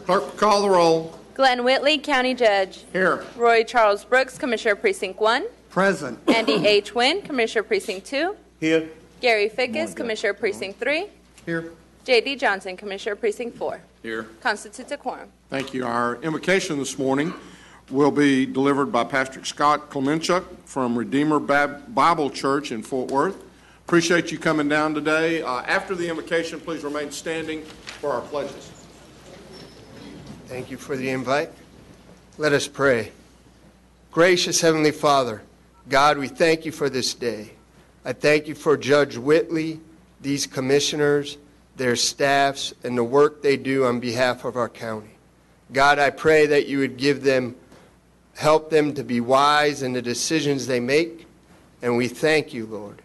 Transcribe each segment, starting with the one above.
Clerk, call the roll. Glenn Whitley, County Judge. Here. Roy Charles Brooks, Commissioner Precinct 1. Present. Andy H. Wynn, Commissioner Precinct 2. Here. Gary Fickus, Commissioner Precinct 3. Here. J.D. Johnson, Commissioner Precinct 4. Here. Constitutes a quorum. Thank you. Our invocation this morning will be delivered by Pastor Scott Klemenchuk from Redeemer Bible Church in Fort Worth. Appreciate you coming down today. After the invocation, please remain standing for our pledges. Thank you for the invite. Let us pray. Gracious Heavenly Father, God, we thank you for this day. I thank you for Judge Whitley, these commissioners, their staffs, and the work they do on behalf of our county. God, I pray that you would help them to be wise in the decisions they make, and we thank you, Lord.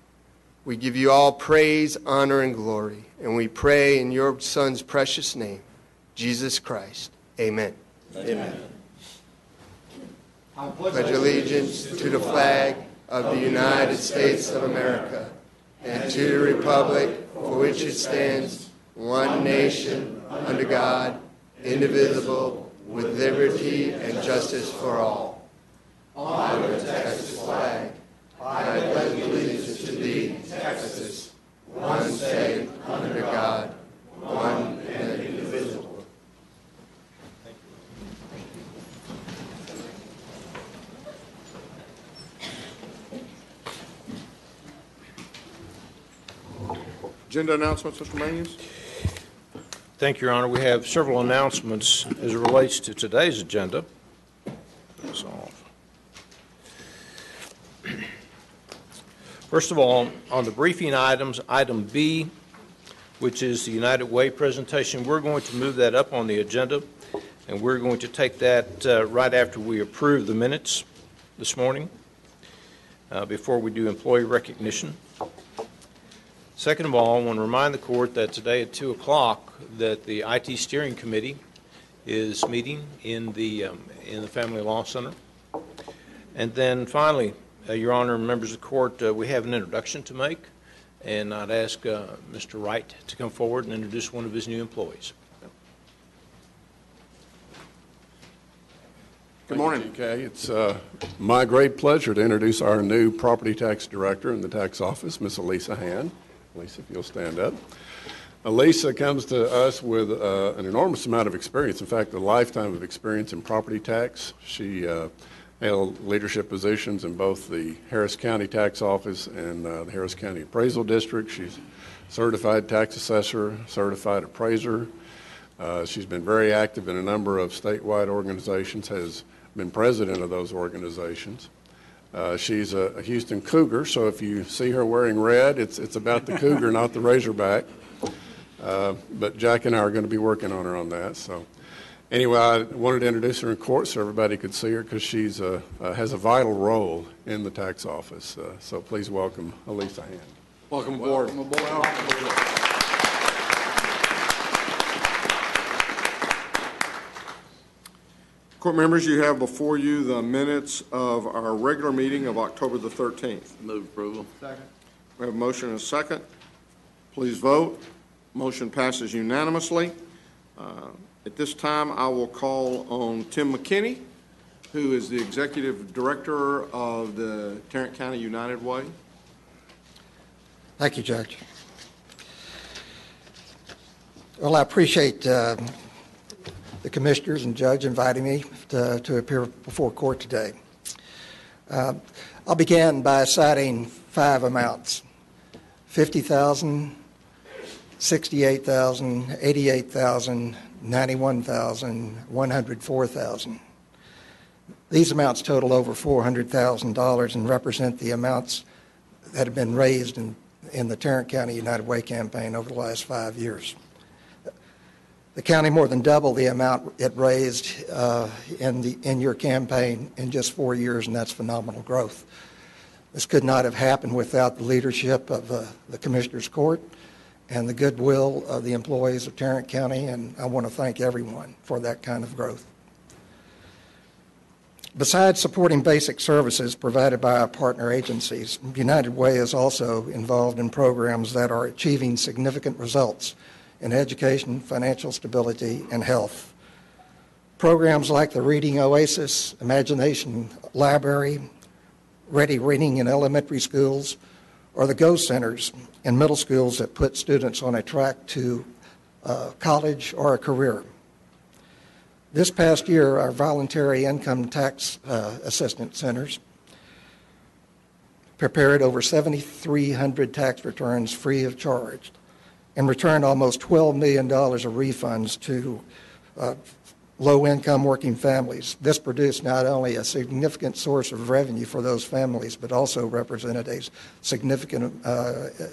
We give you all praise, honor, and glory, and we pray in your Son's precious name, Jesus Christ. Amen. Amen. I pledge allegiance to the flag of the United States of America and to the republic for which it stands, one nation, under God, indivisible, with liberty and justice for all. I will Texas flag. I pledge allegiance to thee, Texas, one state, under God, one and indivisible. Agenda announcements, Mr. Manions. Thank you, Your Honor. We have several announcements as it relates to today's agenda. That's off. First of all, on the briefing items, item B, which is the United Way presentation, we're going to move that up on the agenda, and we're going to take that right after we approve the minutes this morning, before we do employee recognition. Second of all, I want to remind the court that today at 2 o'clock that the IT Steering Committee is meeting in the Family Law Center. And then finally, Your Honor, members of the court, we have an introduction to make, and I'd ask Mr. Wright to come forward and introduce one of his new employees. Good morning. Okay, it's my great pleasure to introduce our new property tax director in the tax office, Miss Elisa Hand. Elisa, if you'll stand up. Elisa comes to us with an enormous amount of experience. In fact, a lifetime of experience in property tax. She held leadership positions in both the Harris County Tax Office and the Harris County Appraisal District. She's certified tax assessor, certified appraiser. She's been very active in a number of statewide organizations, has been president of those organizations. She's a Houston Cougar, so if you see her wearing red, it's about the Cougar, not the Razorback. But Jack and I are going to be working on her on that. So anyway, I wanted to introduce her in court so everybody could see her because she's has a vital role in the tax office. So please welcome Elisa Hand. Welcome aboard. Welcome aboard. Court members, you have before you the minutes of our regular meeting of October the 13th. Move approval. Second. We have a motion and a second. Please vote. Motion passes unanimously. At this time, I will call on Tim McKinney, who is the Executive Director of the Tarrant County United Way. Thank you, Judge. Well, I appreciate the commissioners and judge inviting me to appear before court today. I'll begin by citing 5 amounts: $50,000, $68,000, $88,000, $91,000, $104,000. These amounts total over $400,000 and represent the amounts that have been raised in the Tarrant County United Way campaign over the last 5 years. The county more than doubled the amount it raised in your campaign in just 4 years, and that's phenomenal growth. This could not have happened without the leadership of the Commissioner's Court and the goodwill of the employees of Tarrant County, and I want to thank everyone for that kind of growth. Besides supporting basic services provided by our partner agencies, United Way is also involved in programs that are achieving significant results in education, financial stability, and health. Programs like the Reading Oasis, Imagination Library, Ready Reading in elementary schools, or the Go Centers in middle schools that put students on a track to college or a career. This past year, our voluntary income tax assistance centers prepared over 7,300 tax returns free of charge and returned almost $12 million of refunds to low-income working families. This produced not only a significant source of revenue for those families, but also represented a significant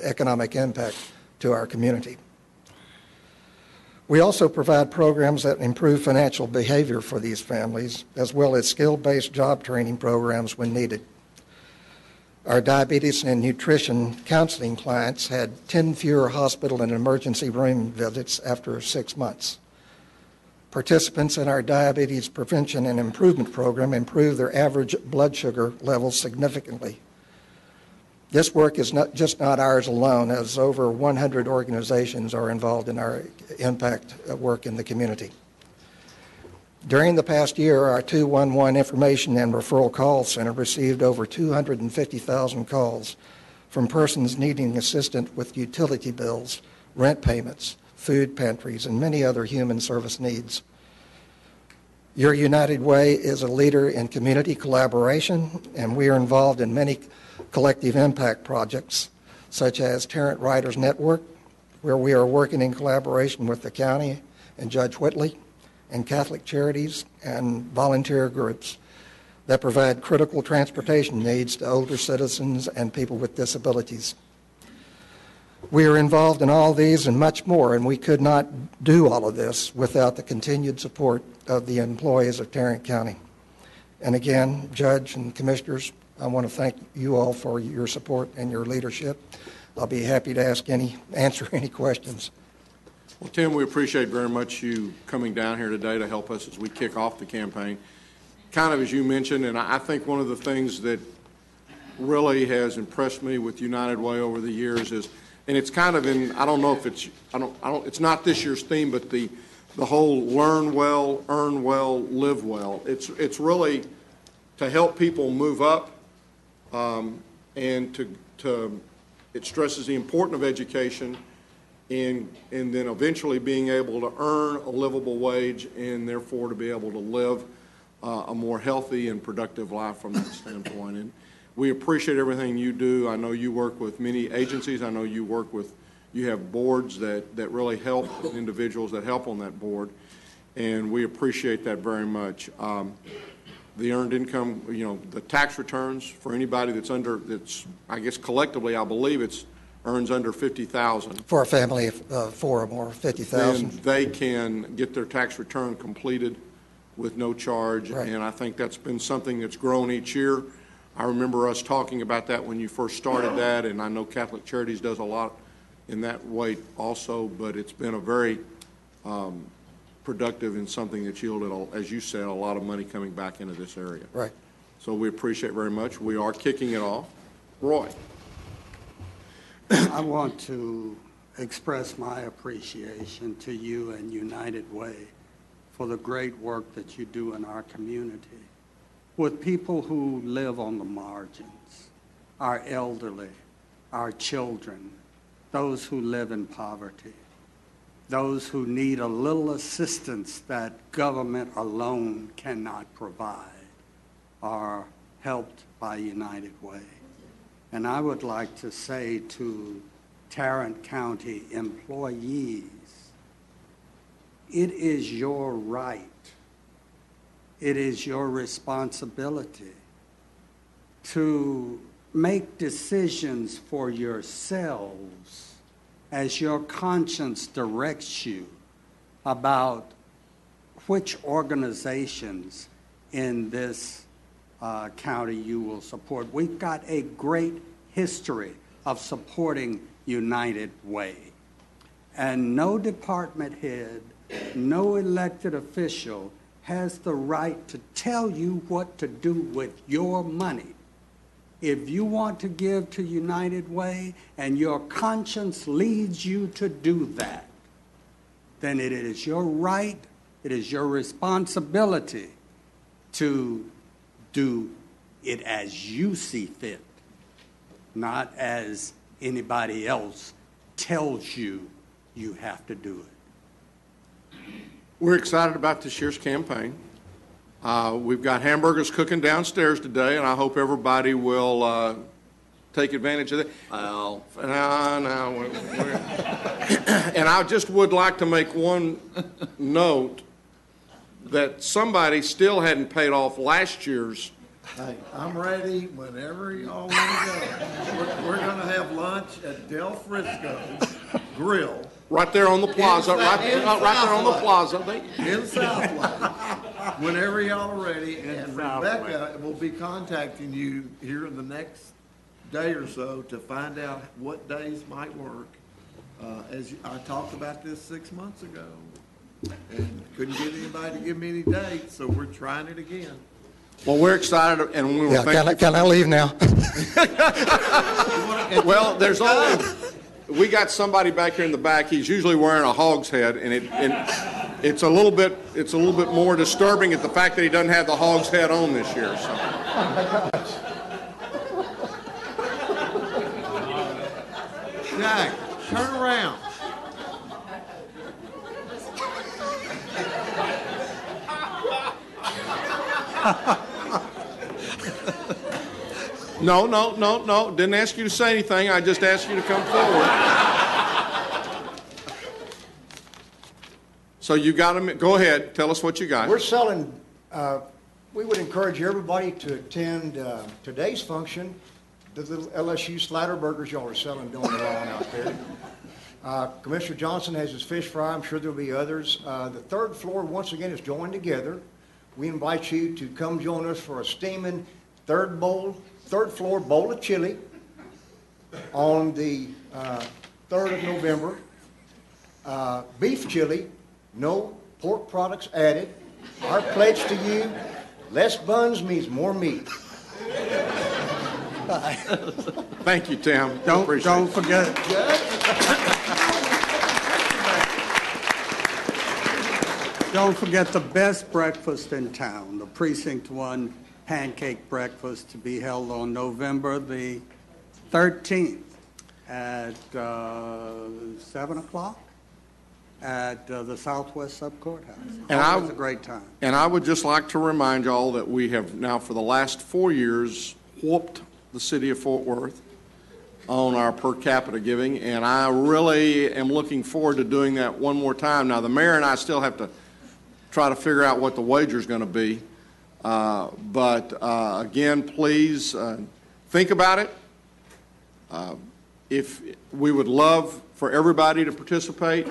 economic impact to our community. We also provide programs that improve financial behavior for these families, as well as skill-based job training programs when needed. Our diabetes and nutrition counseling clients had 10 fewer hospital and emergency room visits after 6 months. Participants in our diabetes prevention and improvement program improved their average blood sugar levels significantly. This work is not ours alone, as over 100 organizations are involved in our impact work in the community. During the past year, our 211 Information and Referral Call Center received over 250,000 calls from persons needing assistance with utility bills, rent payments, food pantries, and many other human service needs. Your United Way is a leader in community collaboration, and we are involved in many collective impact projects, such as Tarrant Writers Network, where we are working in collaboration with the county and Judge Whitley, and Catholic charities and volunteer groups that provide critical transportation needs to older citizens and people with disabilities. We are involved in all these and much more, and we could not do all of this without the continued support of the employees of Tarrant County. And again, Judge and Commissioners, I want to thank you all for your support and your leadership. I'll be happy to answer any questions. Well, Tim, we appreciate very much you coming down here today to help us as we kick off the campaign. Kind of as you mentioned, and I think one of the things that really has impressed me with United Way over the years is, and it's kind of in, I don't know if it's, it's not this year's theme, but the whole learn well, earn well, live well. It's really to help people move up, and it stresses the importance of education, and then eventually being able to earn a livable wage and therefore to be able to live a more healthy and productive life from that standpoint. And we appreciate everything you do. I know you work with many agencies. I know you have boards that really help individuals that help on that board, and we appreciate that very much. The earned income, the tax returns for anybody that's I guess collectively, I believe earns under $50,000. For a family of 4 or more, $50,000. Then they can get their tax return completed with no charge, right. And I think that's been something that's grown each year. I remember us talking about that when you first started that, and I know Catholic Charities does a lot in that way also, but it's been a very productive and something that's yielded, as you said, a lot of money coming back into this area. Right. So we appreciate very much. We are kicking it off. Roy. I want to express my appreciation to you and United Way for the great work that you do in our community with people who live on the margins, our elderly, our children, those who live in poverty, those who need a little assistance that government alone cannot provide are helped by United Way. And I would like to say to Tarrant County employees, it is your right, it is your responsibility to make decisions for yourselves as your conscience directs you about which organizations in this county you will support. We've got a great history of supporting United Way. And no department head, no elected official has the right to tell you what to do with your money. If you want to give to United Way and your conscience leads you to do that, then it is your right It is your responsibility to do it as you see fit, not as anybody else tells you you have to do it. We're excited about this year's campaign. We've got hamburgers cooking downstairs today, and I hope everybody will take advantage of it. Well, no. And I just would like to make one note that somebody still hadn't paid off last year's. Hey, I'm ready whenever y'all want to go. We're going to have lunch at Del Frisco's Grill. Right there on the plaza, right there on the plaza. In Southway. Whenever y'all are ready. And Rebecca will be contacting you here in the next day or so to find out what days might work. As I talked about this 6 months ago and couldn't get anybody to give me any dates, so we're trying it again. Well, we're excited, and we will Can I leave now? Well, we got somebody back here in the back. He's usually wearing a hog's head, and it's a little bit more disturbing at the fact that he doesn't have the hog's head on this year. So. Oh my gosh. Jack, turn around. No. Didn't ask you to say anything. I just asked you to come forward. So you got them. Go ahead. Tell us what you got. We're selling, we would encourage everybody to attend today's function, the little LSU slider burgers y'all are selling down the lawn out there. Commissioner Johnson has his fish fry. I'm sure there'll be others. The third floor, once again, is joined together. We invite you to come join us for a steaming third floor bowl of chili on the 3rd of November. Beef chili, no pork products added. Our pledge to you, less buns means more meat. Thank you, Tim. Don't forget. Don't forget the best breakfast in town, the Precinct 1 pancake breakfast, to be held on November the 13th at 7 o'clock at the Southwest Sub Courthouse. And Always a great time. And I would just like to remind y'all that we have now for the last 4 years whooped the city of Fort Worth on our per capita giving, and I really am looking forward to doing that one more time. Now, the mayor and I still have to try to figure out what the wager is going to be. But again, please think about it. If we would love for everybody to participate,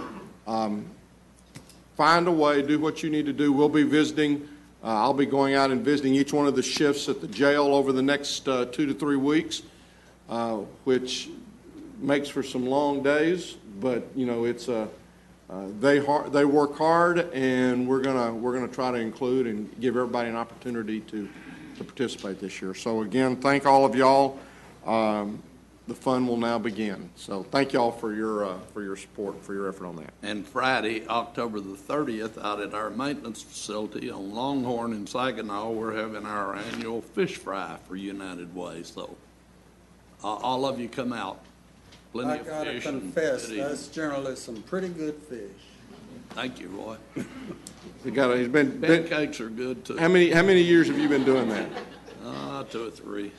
find a way, do what you need to do. We'll be visiting. I'll be going out and visiting each one of the shifts at the jail over the next 2 to 3 weeks, which makes for some long days. But you know, it's they work hard, and we're gonna try to include and give everybody an opportunity to participate this year. So again, thank all of y'all. The fun will now begin. So thank y'all for your support, for your effort on that. And Friday, October the 30th, out at our maintenance facility on Longhorn in Saginaw, we're having our annual fish fry for United Way. So all of you come out. Plenty I of gotta fish. confess, that's generally some pretty good fish. Thank you, Roy. He's been Pancakes are good too. How many years have you been doing that? 2 or 3.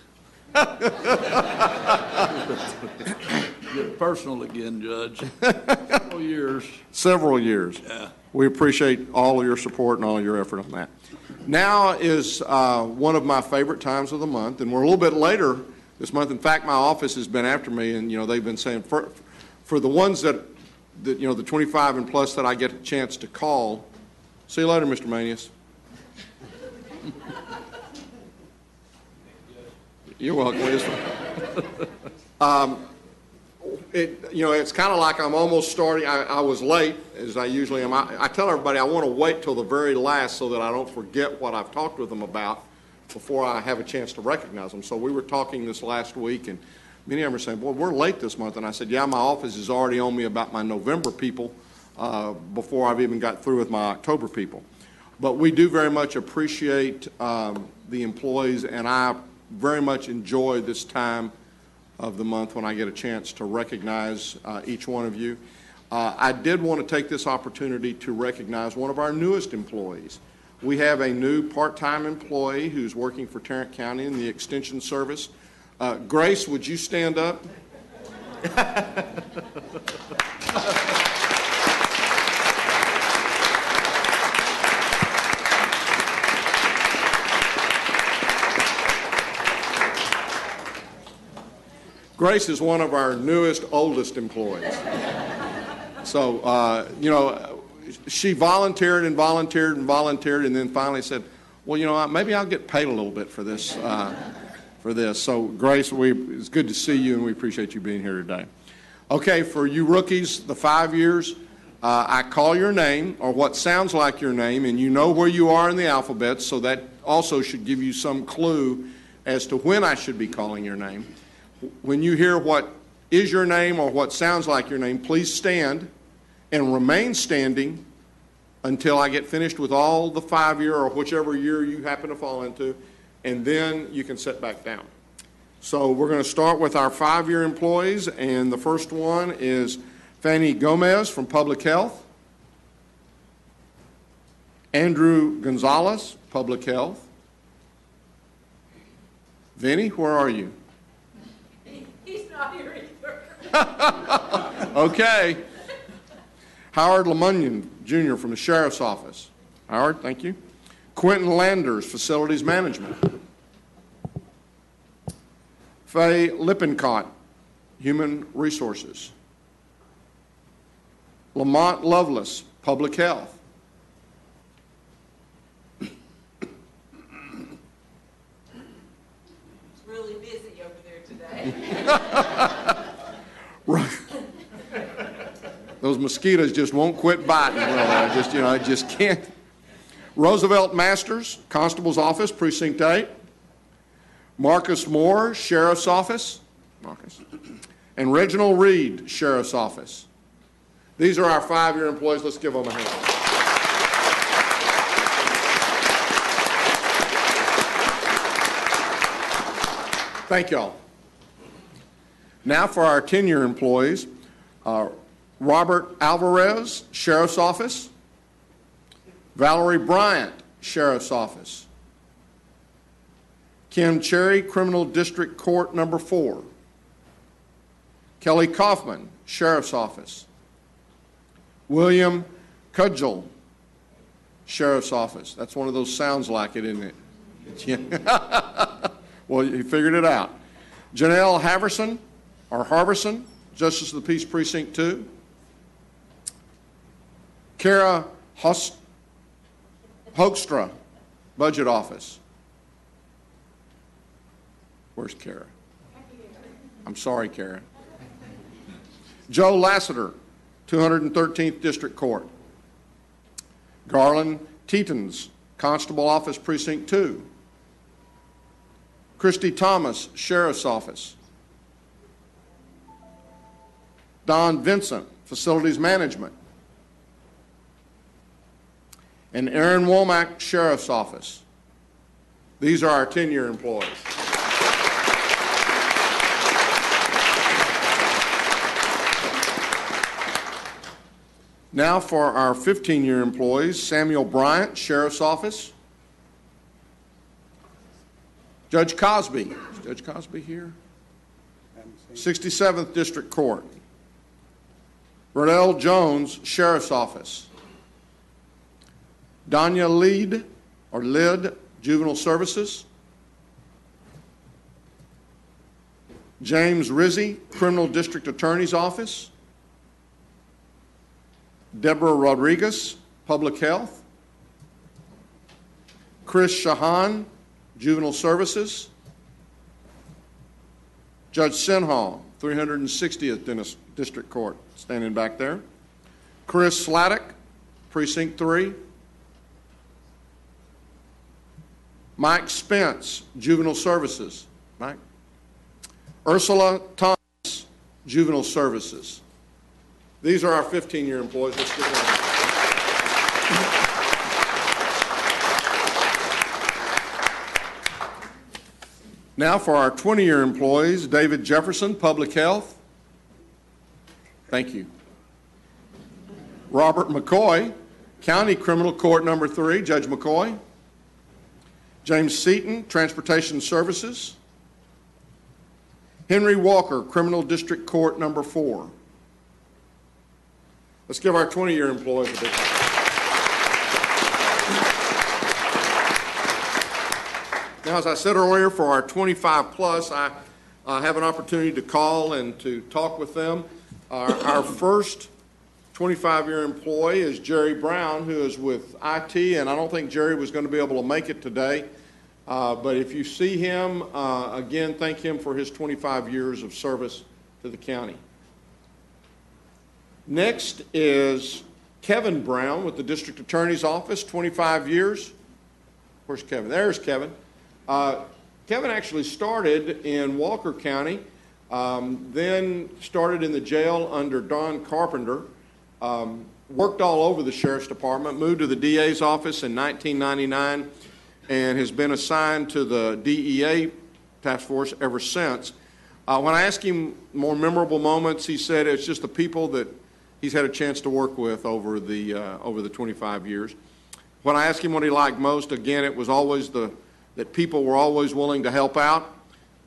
Get personal again, Judge. Several years. Several years. Yeah. We appreciate all of your support and all of your effort on that. Now is one of my favorite times of the month, and we're a little bit later this month. In fact, my office has been after me, and they've been saying for the ones that the 25 and plus that I get a chance to call. See you later, Mr. Manius. You're welcome. It's kind of like I'm almost starting. I was late, as I usually am. I tell everybody I want to wait till the very last so that I don't forget what I've talked with them about before I have a chance to recognize them. So we were talking this last week, and many of them are saying, boy, we're late this month. And I said, yeah, my office is already on me about my November people before I've even got through with my October people. But we do very much appreciate the employees, and I very much enjoy this time of the month when I get a chance to recognize each one of you. I did want to take this opportunity to recognize one of our newest employees. We have a new part-time employee who's working for Tarrant County in the Extension Service. Grace, would you stand up? Grace is one of our newest, oldest employees. So, she volunteered and volunteered and volunteered, and then finally said, well, maybe I'll get paid a little bit for this. So, Grace, it's good to see you, and we appreciate you being here today. Okay, for you rookies, the 5 years, I call your name, or what sounds like your name, and you know where you are in the alphabet, so that also should give you some clue as to when I should be calling your name. When you hear what is your name or what sounds like your name, please stand and remain standing until I get finished with all the 5-year or whichever year you happen to fall into, and then you can sit back down. So we're going to start with our 5-year employees, and the first one is Fanny Gomez from Public Health, Andrew Gonzalez, Public Health. Vinny, where are you? He's not here either. Okay. Howard Lemunion, Jr. from the Sheriff's Office. Howard, thank you. Quentin Landers, Facilities Management. Faye Lippincott, Human Resources. Lamont Lovelace, Public Health. It's really busy over there today. Those mosquitoes just won't quit biting. Well, I just can't. Roosevelt Masters, Constable's Office, Precinct 8. Marcus Moore, Sheriff's Office. Marcus. And Reginald Reed, Sheriff's Office. These are our 5-year employees. Let's give them a hand. Thank y'all. Now for our 10-year employees. Robert Alvarez, Sheriff's Office. Valerie Bryant, Sheriff's Office. Kim Cherry, Criminal District Court Number 4. Kelly Kaufman, Sheriff's Office. William Cudgel, Sheriff's Office. That's one of those sounds like it, isn't it? Well, you figured it out. Janelle Harverson, Justice of the Peace Precinct 2. Kara Hoekstra, Budget Office. Where's Kara? I'm sorry, Kara. Joe Lassiter, 213th District Court. Garland Tetons, Constable Office, Precinct 2. Christy Thomas, Sheriff's Office. Don Vincent, Facilities Management. And Aaron Womack, Sheriff's Office. These are our 10-year employees. Now for our 15-year employees, Samuel Bryant, Sheriff's Office. Judge Cosby. Is Judge Cosby here? 67th District Court. Burdell Jones, Sheriff's Office. Danya Lid, Juvenile Services. James Rizzi, Criminal District Attorney's Office. Deborah Rodriguez, Public Health. Chris Shahan, Juvenile Services. Judge Sinhall, 360th District Court, standing back there. Chris Sladek, Precinct 3. Mike Spence, Juvenile Services. Mike. Ursula Thomas, Juvenile Services. These are our 15-year employees. Let's give them. Now for our 20-year employees, David Jefferson, Public Health. Thank you. Robert McCoy, County Criminal Court Number 3, Judge McCoy. James Seaton, Transportation Services. Henry Walker, Criminal District Court Number 4. Let's give our 20-year employees a big hand. Now, as I said earlier, for our 25 plus, I have an opportunity to call and to talk with them. Our first 25-year employee is Jerry Brown, who is with IT, and I don't think Jerry was going to be able to make it today. But if you see him, again, thank him for his 25 years of service to the county. Next is Kevin Brown with the District Attorney's Office, 25 years. Where's Kevin? There's Kevin. Kevin actually started in Walker County, then started in the jail under Don Carpenter, worked all over the Sheriff's Department, moved to the DA's office in 1999, and has been assigned to the DEA task force ever since. When I asked him more memorable moments, he said it's just the people that he's had a chance to work with over the 25 years. When I asked him what he liked most, again, it was always that people were always willing to help out,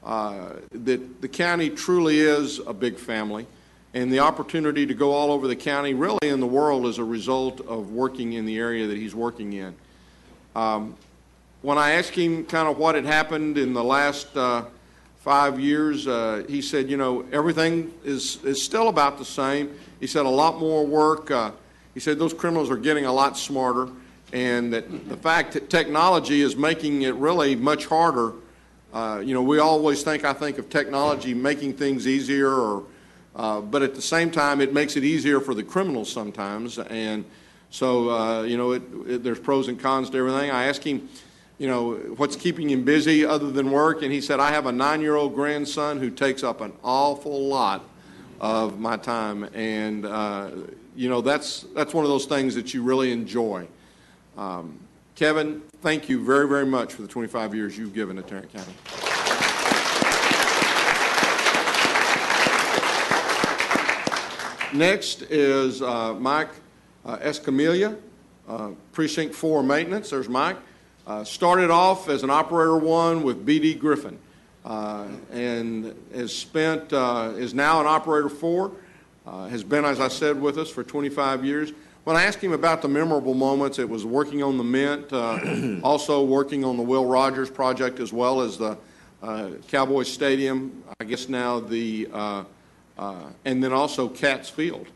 that the county truly is a big family, and the opportunity to go all over the county, really in the world, as a result of working in the area that he's working in. When I asked him kind of what had happened in the last 5 years, he said, you know, everything is still about the same. He said a lot more work. He said those criminals are getting a lot smarter, and that the fact that technology is making it really much harder. You know, we always think of technology making things easier, but at the same time, it makes it easier for the criminals sometimes. And so, you know, there's pros and cons to everything. I asked him, you know, what's keeping him busy other than work, and he said, I have a 9-year-old grandson who takes up an awful lot of my time, and you know, that's one of those things that you really enjoy. Kevin, thank you very, very much for the 25 years you've given to Tarrant County. Next is Mike Escamilla, Precinct 4 Maintenance. There's Mike. Started off as an Operator 1 with B.D. Griffin, and is now an Operator 4, has been, as I said, with us for 25 years. When I asked him about the memorable moments, it was working on the Mint, also working on the Will Rogers project, as well as the Cowboy Stadium, I guess now and then also Katz Field.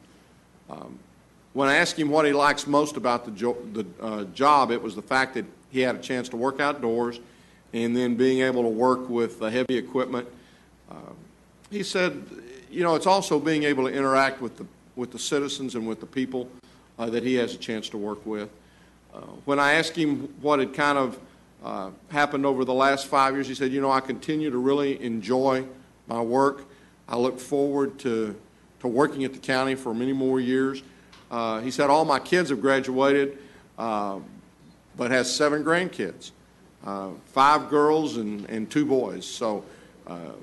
When I asked him what he likes most about the job, it was the fact that he had a chance to work outdoors and then being able to work with heavy equipment. He said, you know, it's also being able to interact with the citizens and with the people that he has a chance to work with. When I asked him what had kind of happened over the last 5 years, he said, you know, I continue to really enjoy my work. I look forward to working at the county for many more years. He said all my kids have graduated, but has 7 grandkids, 5 girls and 2 boys. So,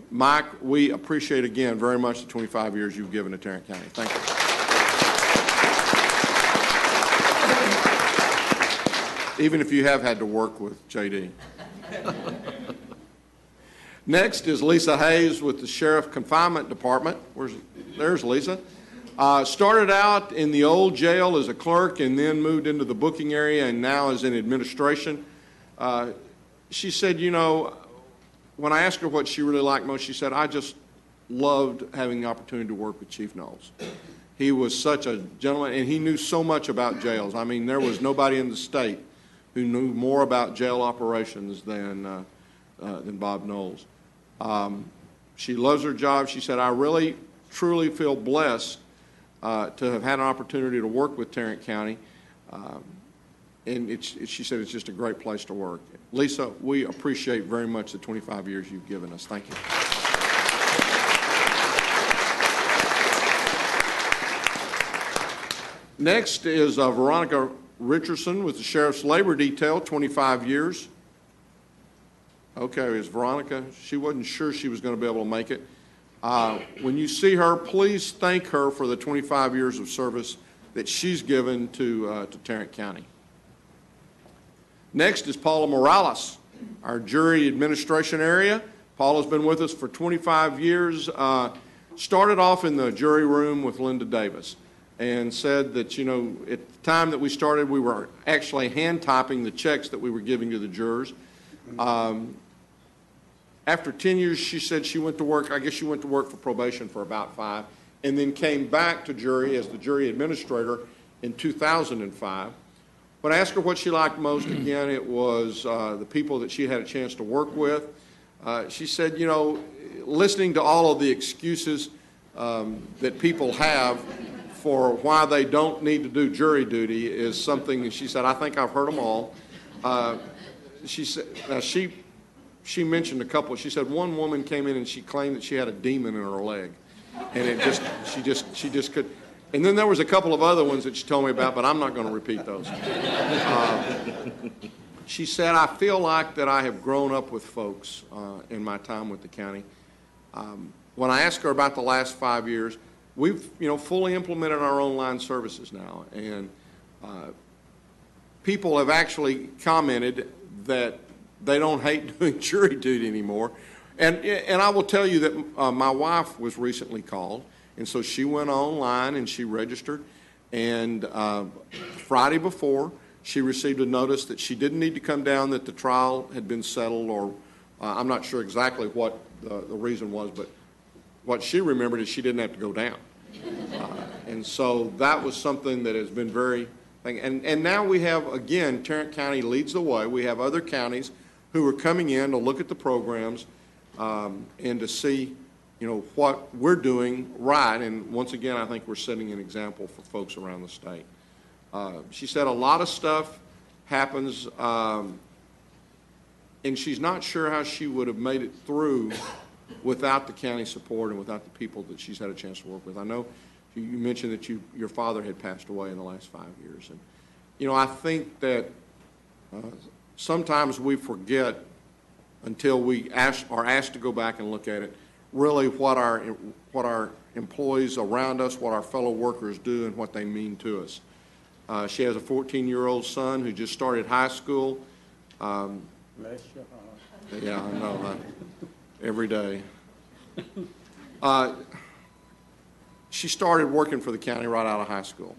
Mike, we appreciate again very much the 25 years you've given to Tarrant County. Thank you. Even if you have had to work with J.D. Next is Lisa Hayes with the Sheriff Confinement Department. There's Lisa. Started out in the old jail as a clerk and then moved into the booking area and now is in administration. She said, you know, when I asked her what she really liked most, she said, I just loved having the opportunity to work with Chief Knowles. He was such a gentleman, and he knew so much about jails. I mean, there was nobody in the state who knew more about jail operations than Bob Knowles. She loves her job. She said, I really, truly feel blessed to have had an opportunity to work with Tarrant County. And she said it's just a great place to work. Lisa, we appreciate very much the 25 years you've given us. Thank you. Next is Veronica Richardson with the Sheriff's Labor Detail, 25 years. Okay, is Veronica, she wasn't sure she was going to be able to make it. When you see her, please thank her for the 25 years of service that she's given to Tarrant County. Next is Paula Morales, our jury administration area. Paula's been with us for 25 years. Started off in the jury room with Linda Davis and said that, you know, at the time that we started, we were actually hand typing the checks that we were giving to the jurors. After 10 years, she said she went to work, I guess she went to work for probation for about 5, and then came back to jury as the jury administrator in 2005. When I asked her what she liked most, again, it was the people that she had a chance to work with. She said, you know, listening to all of the excuses that people have for why they don't need to do jury duty is something that she said, I think I've heard them all. She said, she mentioned a couple. She said one woman came in and she claimed that she had a demon in her leg, and it just she just could. And then there was a couple of other ones that she told me about, but I'm not going to repeat those. She said, I feel like that I have grown up with folks in my time with the county. When I asked her about the last 5 years, we've, you know, fully implemented our online services now, and people have actually commented that they don't hate doing jury duty anymore. And I will tell you that my wife was recently called, and so she went online and she registered, and Friday before, she received a notice that she didn't need to come down, that the trial had been settled, or I'm not sure exactly what the reason was, but what she remembered is she didn't have to go down. And so that was something that has been very, and now we have, again, Tarrant County leads the way. We have other counties who are coming in to look at the programs and to see, you know, what we're doing right. And once again, I think we're setting an example for folks around the state. She said a lot of stuff happens, and she's not sure how she would have made it through without the county support and without the people that she's had a chance to work with. I know you mentioned that your father had passed away in the last 5 years. And, you know, I think that sometimes we forget until we are asked to go back and look at it, really what our employees around us, what our fellow workers do, and what they mean to us. She has a 14-year-old son who just started high school. Bless your heart. Yeah, I know. Every day. She started working for the county right out of high school.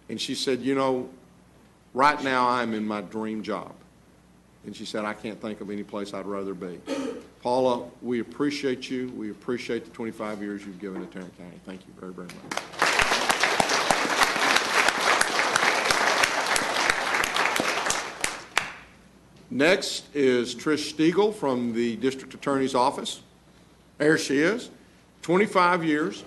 And she said, you know, right now I'm in my dream job. And she said, I can't think of any place I'd rather be. Paula, we appreciate you. We appreciate the 25 years you've given to Tarrant County. Thank you very, very much. Next is Trish Stiegel from the District Attorney's Office. There she is. 25 years.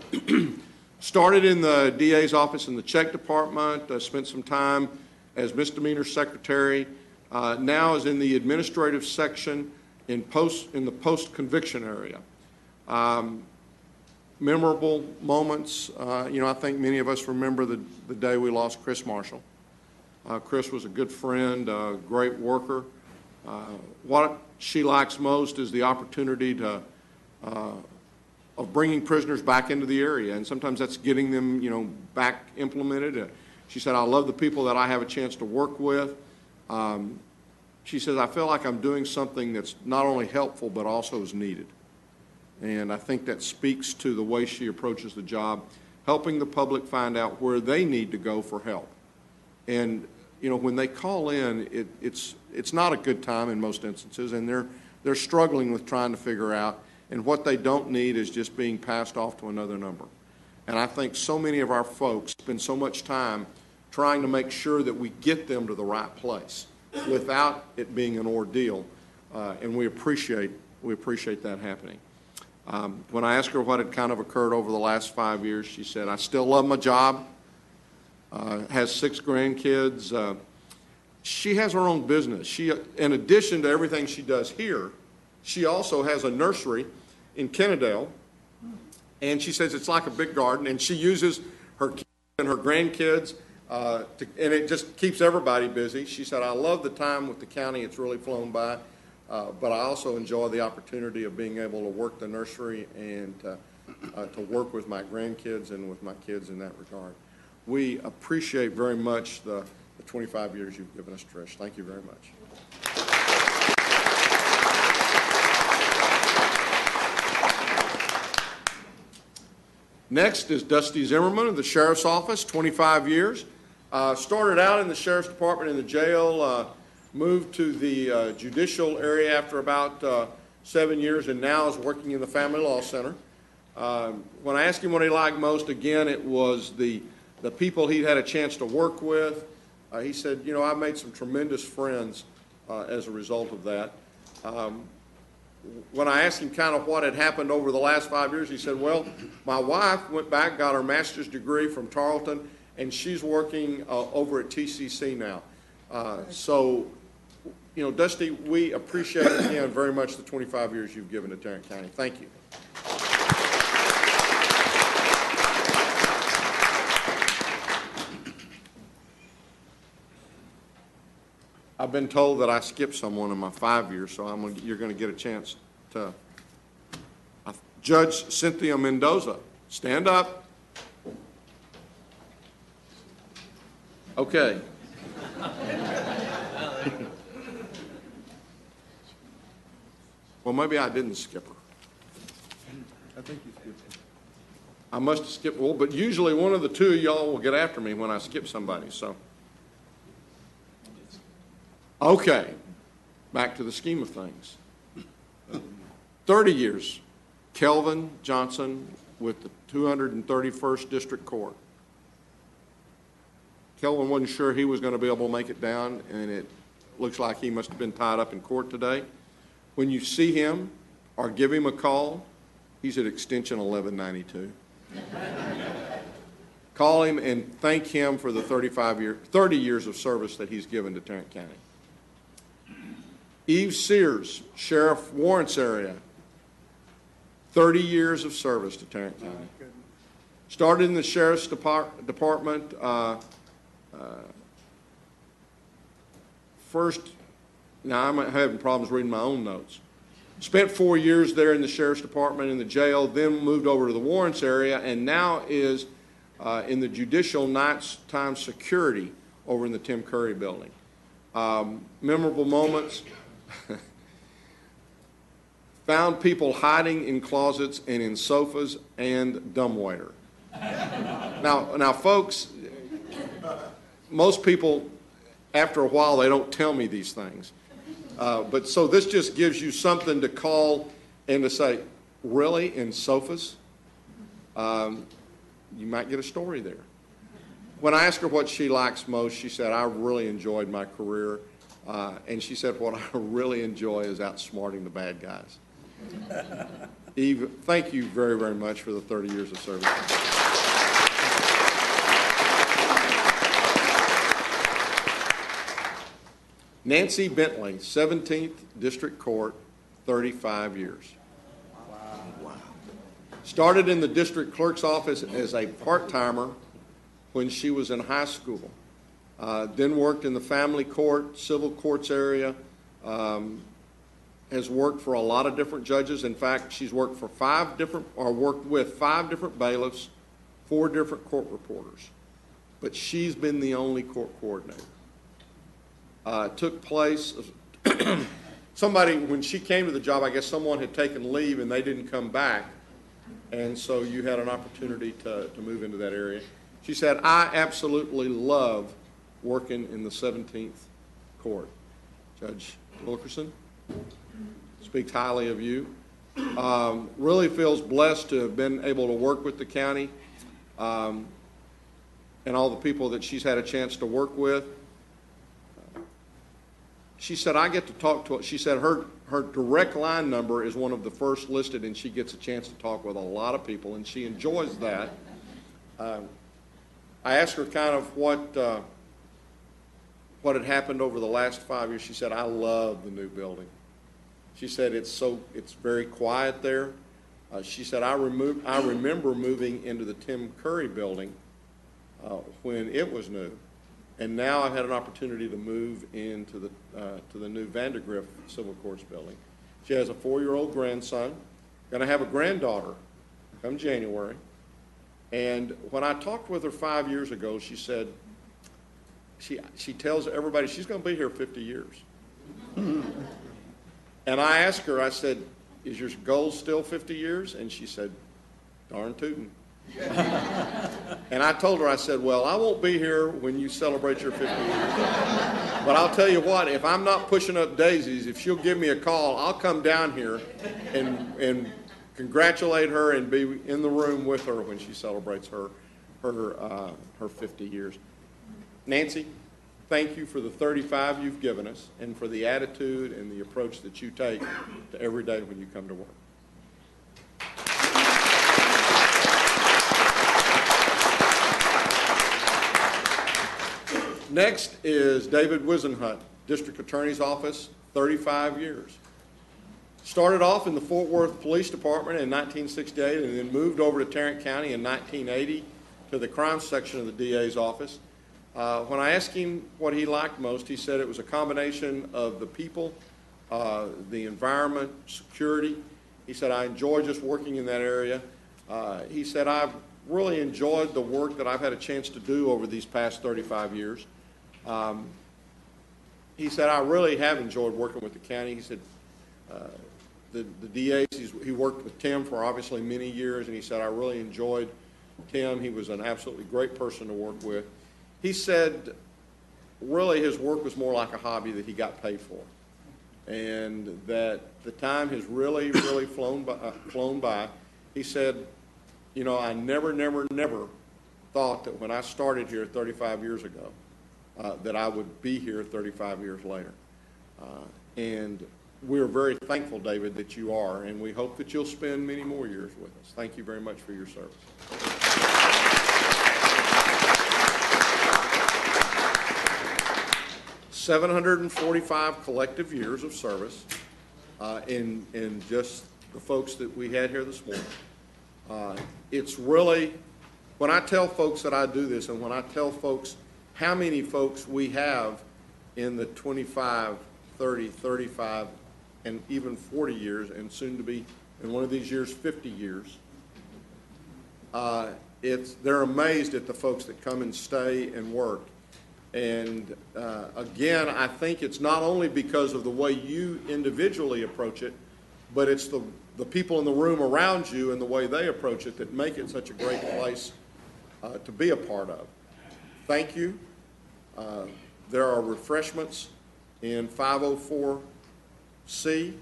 Started in the DA's office in the check department, spent some time as misdemeanor secretary, now is in the administrative section in the post-conviction area. Memorable moments, you know, I think many of us remember the day we lost Chris Marshall. Chris was a good friend, a great worker. What she likes most is the opportunity of bringing prisoners back into the area, and sometimes that's getting them, you know, back implemented. She said, I love the people that I have a chance to work with. She says, I feel like I'm doing something that's not only helpful but also is needed. And I think that speaks to the way she approaches the job, helping the public find out where they need to go for help. And, you know, when they call in, it's not a good time in most instances, and they're struggling with trying to figure out, and what they don't need is just being passed off to another number. And I think so many of our folks spend so much time trying to make sure that we get them to the right place without it being an ordeal, and we appreciate that happening. When I asked her what had kind of occurred over the last 5 years, she said, I still love my job, has 6 grandkids. She has her own business. She, in addition to everything she does here, she also has a nursery in Kennedale, and she says it's like a big garden, and she uses her kids and her grandkids and it just keeps everybody busy. She said, I love the time with the county. It's really flown by. But I also enjoy the opportunity of being able to work the nursery and to work with my grandkids and with my kids in that regard. We appreciate very much the 25 years you've given us, Trish. Thank you very much. Next is Dusty Zimmerman of the Sheriff's Office, 25 years. Started out in the Sheriff's Department in the jail, moved to the judicial area after about 7 years, and now is working in the Family Law Center. When I asked him what he liked most, again, it was the people he'd had a chance to work with. He said, you know, I've made some tremendous friends as a result of that. When I asked him kind of what had happened over the last 5 years, he said, well, my wife went back, got her master's degree from Tarleton, and she's working over at TCC now. So, you know, Dusty, we appreciate again very much the 25 years you've given to Tarrant County. Thank you. I've been told that I skipped someone in my 5 years, so you're going to get a chance to. Judge Cynthia Mendoza, stand up. Okay. Well, maybe I didn't skip her. I think you skipped it. I must have skipped, well, but usually one of the two of y'all will get after me when I skip somebody, so. Okay, back to the scheme of things. 30 years, Kelvin Johnson with the 231st District Court. Kelvin wasn't sure he was going to be able to make it down, and it looks like he must have been tied up in court today. When you see him or give him a call, he's at extension 1192. Call him and thank him for the 30 years of service that he's given to Tarrant County. Eve Sears, Sheriff Warrants area, 30 years of service to Tarrant County. Started in the Sheriff's Department first. Now, I'm having problems reading my own notes. Spent 4 years there in the Sheriff's Department in the jail, then moved over to the Warrants area, and now is in the Judicial Nighttime Security over in the Tim Curry building. Memorable moments. Found people hiding in closets and in sofas and dumbwaiter. Now, folks, most people, after a while, they don't tell me these things. But so this just gives you something to call and to say, really, in sofas? You might get a story there. When I asked her what she likes most, she said, I really enjoyed my career. And she said, what I really enjoy is outsmarting the bad guys. Eve, thank you very, very much for the 30 years of service. Nancy Bentley, 17th District Court, 35 years. Wow. Started in the district clerk's office as a part-timer when she was in high school. Then worked in the family court, civil courts area, has worked for a lot of different judges. In fact, she's worked for worked with 5 different bailiffs, 4 different court reporters. But she's been the only court coordinator. Took place, somebody, when she came to the job, I guess someone had taken leave and they didn't come back. And so you had an opportunity to move into that area. She said, I absolutely love working in the 17th court. Judge Wilkerson speaks highly of you. Really feels blessed to have been able to work with the county and all the people that she's had a chance to work with. She said, I get to talk to, she said her direct line number is one of the first listed, and she gets a chance to talk with a lot of people, and she enjoys that. I asked her kind of what had happened over the last 5 years. She said, I love the new building. She said, it's very quiet there. She said, I remember moving into the Tim Curry building when it was new. And now I've had an opportunity to move into the new Vandergrift Civil Courts building. She has a 4-year-old grandson, going to have a granddaughter come January. And when I talked with her 5 years ago, she said, she tells everybody she's going to be here 50 years. And I asked her, I said, is your goal still 50 years? And she said, darn tootin'. And I told her, I said, well, I won't be here when you celebrate your 50 years. But I'll tell you what, if I'm not pushing up daisies, if she'll give me a call, I'll come down here and congratulate her and be in the room with her when she celebrates her 50 years. Nancy, thank you for the 35 you've given us and for the attitude and the approach that you take to every day when you come to work. Next is David Wisenhut, District Attorney's Office, 35 years. Started off in the Fort Worth Police Department in 1968 and then moved over to Tarrant County in 1980 to the crime section of the DA's office. When I asked him what he liked most, he said it was a combination of the people, the environment, security. He said, I enjoy just working in that area. He said, I've really enjoyed the work that I've had a chance to do over these past 35 years. He said, I really have enjoyed working with the county. He said, the DAs, he worked with Tim for obviously many years, and he said, I really enjoyed Tim. He was an absolutely great person to work with. He said, really his work was more like a hobby that he got paid for, and that the time has really, really flown by. He said, you know, I never thought that when I started here 35 years ago, that I would be here 35 years later. And we're very thankful, David, that you are, and we hope that you'll spend many more years with us. Thank you very much for your service. $745 collective years of service in just the folks that we had here this morning. It's really, when I tell folks that I do this, and when I tell folks how many folks we have in the 25, 30, 35, and even 40 years, and soon to be, in one of these years, 50 years, they're amazed at the folks that come and stay and work. And again, I think it's not only because of the way you individually approach it, but it's the people in the room around you and the way they approach it that make it such a great place to be a part of. Thank you. There are refreshments in 504C,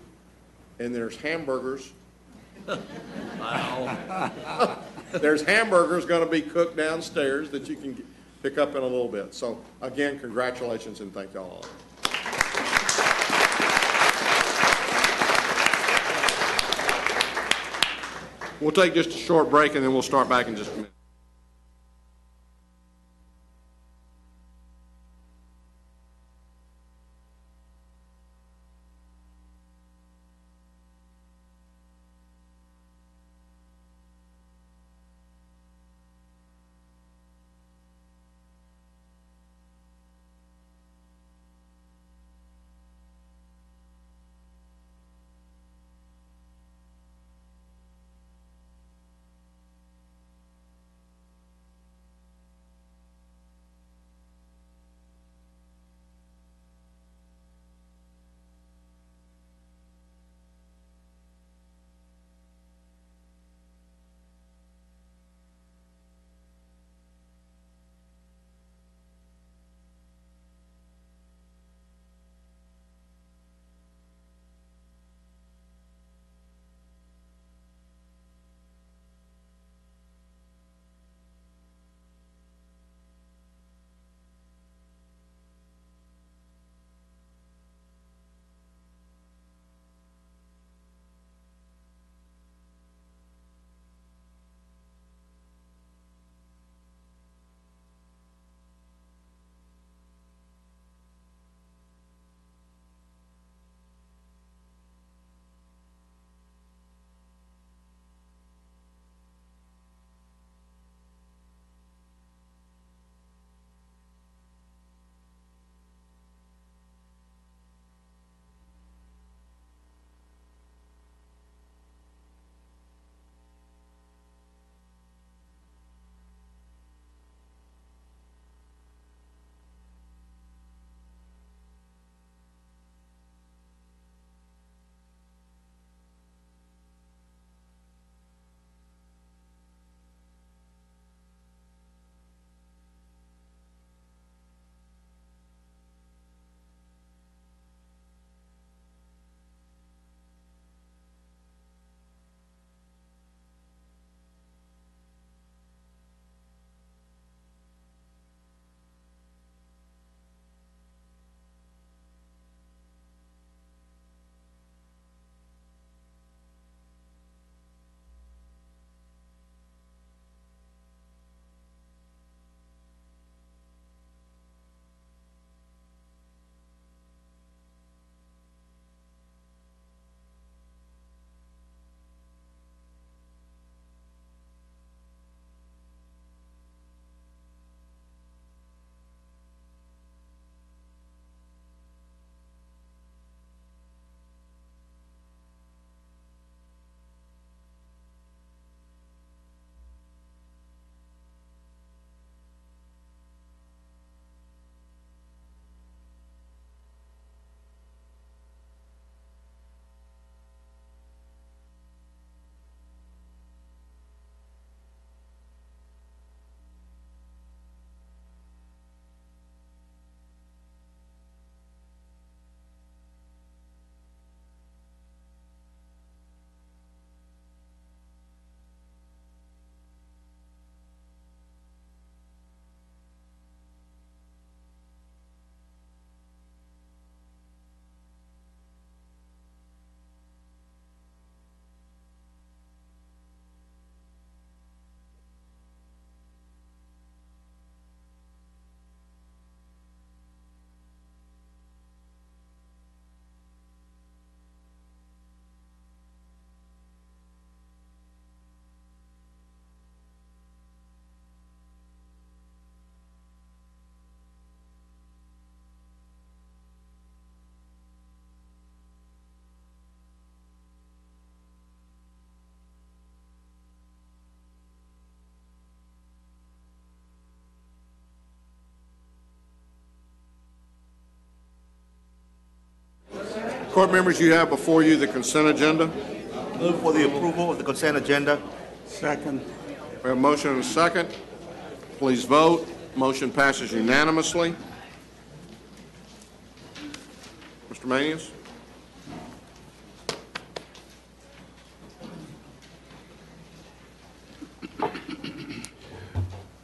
and there's hamburgers. Wow. There's hamburgers going to be cooked downstairs that you can pick up in a little bit. So again, congratulations and thank y'all. We'll take just a short break and then we'll start back in just a minute. Court members, you have before you the consent agenda. Move for the approval of the consent agenda. Second. We have a motion and a second. Please vote. Motion passes unanimously. Mr. Manius?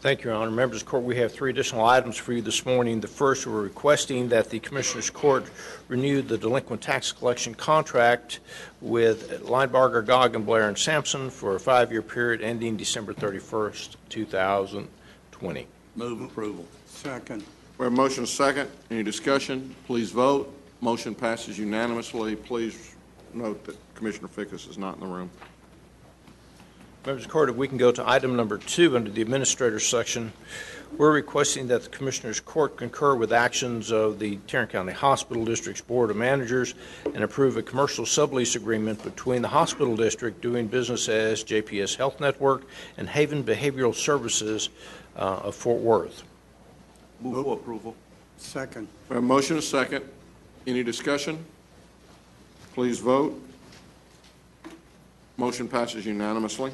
Thank you, Your Honor. Members of the Court, we have 3 additional items for you this morning. The first, we're requesting that the Commissioners Court renew the delinquent tax collection contract with Linebarger, Goggin, Blair, and Sampson for a 5-year period ending December 31st, 2020. Move approval. Second. We have a motion and a second. Any discussion? Please vote. Motion passes unanimously. Please note that Commissioner Fickus is not in the room. Members of the Court, if we can go to item number 2 under the Administrator's section, we're requesting that the Commissioners Court concur with actions of the Tarrant County Hospital District's Board of Managers and approve a commercial sublease agreement between the Hospital District doing business as JPS Health Network and Haven Behavioral Services of Fort Worth. Move for approval. Second. We have a motion and a second. Any discussion? Please vote. Motion passes unanimously.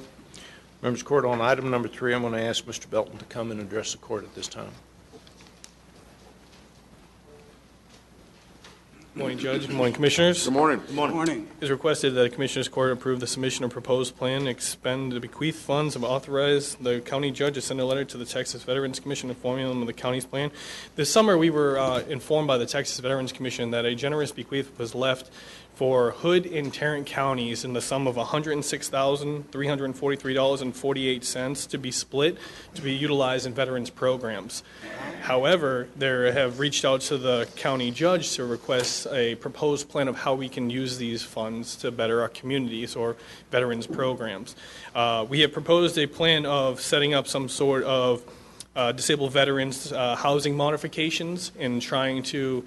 Members of the Court, on item number 3, I'm going to ask Mr. Belton to come and address the Court at this time. Good morning, Judge. Good morning, Commissioners. Good morning. Good morning. It is requested that the Commissioners Court approve the submission of proposed plan to expend the bequeath funds and authorize the county judge to send a letter to the Texas Veterans Commission informing them of the county's plan. This summer, we were informed by the Texas Veterans Commission that a generous bequeath was left for Hood and Tarrant counties in the sum of $106,343.48 to be split to be utilized in veterans programs. However, they have reached out to the county judge to request a proposed plan of how we can use these funds to better our communities or veterans programs. We have proposed a plan of setting up some sort of disabled veterans housing modifications and trying to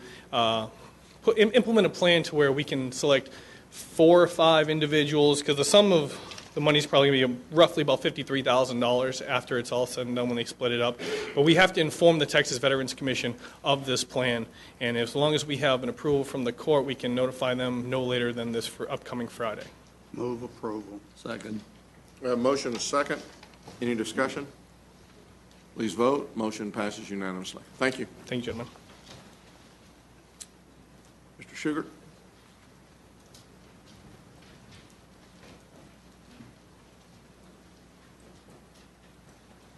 implement a plan to where we can select 4 or 5 individuals, because the sum of the money is probably going to be roughly about $53,000 after it's all said and done when they split it up. But we have to inform the Texas Veterans Commission of this plan, and as long as we have an approval from the court, we can notify them no later than this for upcoming Friday. Move approval. Second. We have a motion and a second. Any discussion? Please vote. Motion passes unanimously. Thank you. Thank you, gentlemen. Mr. Sugar?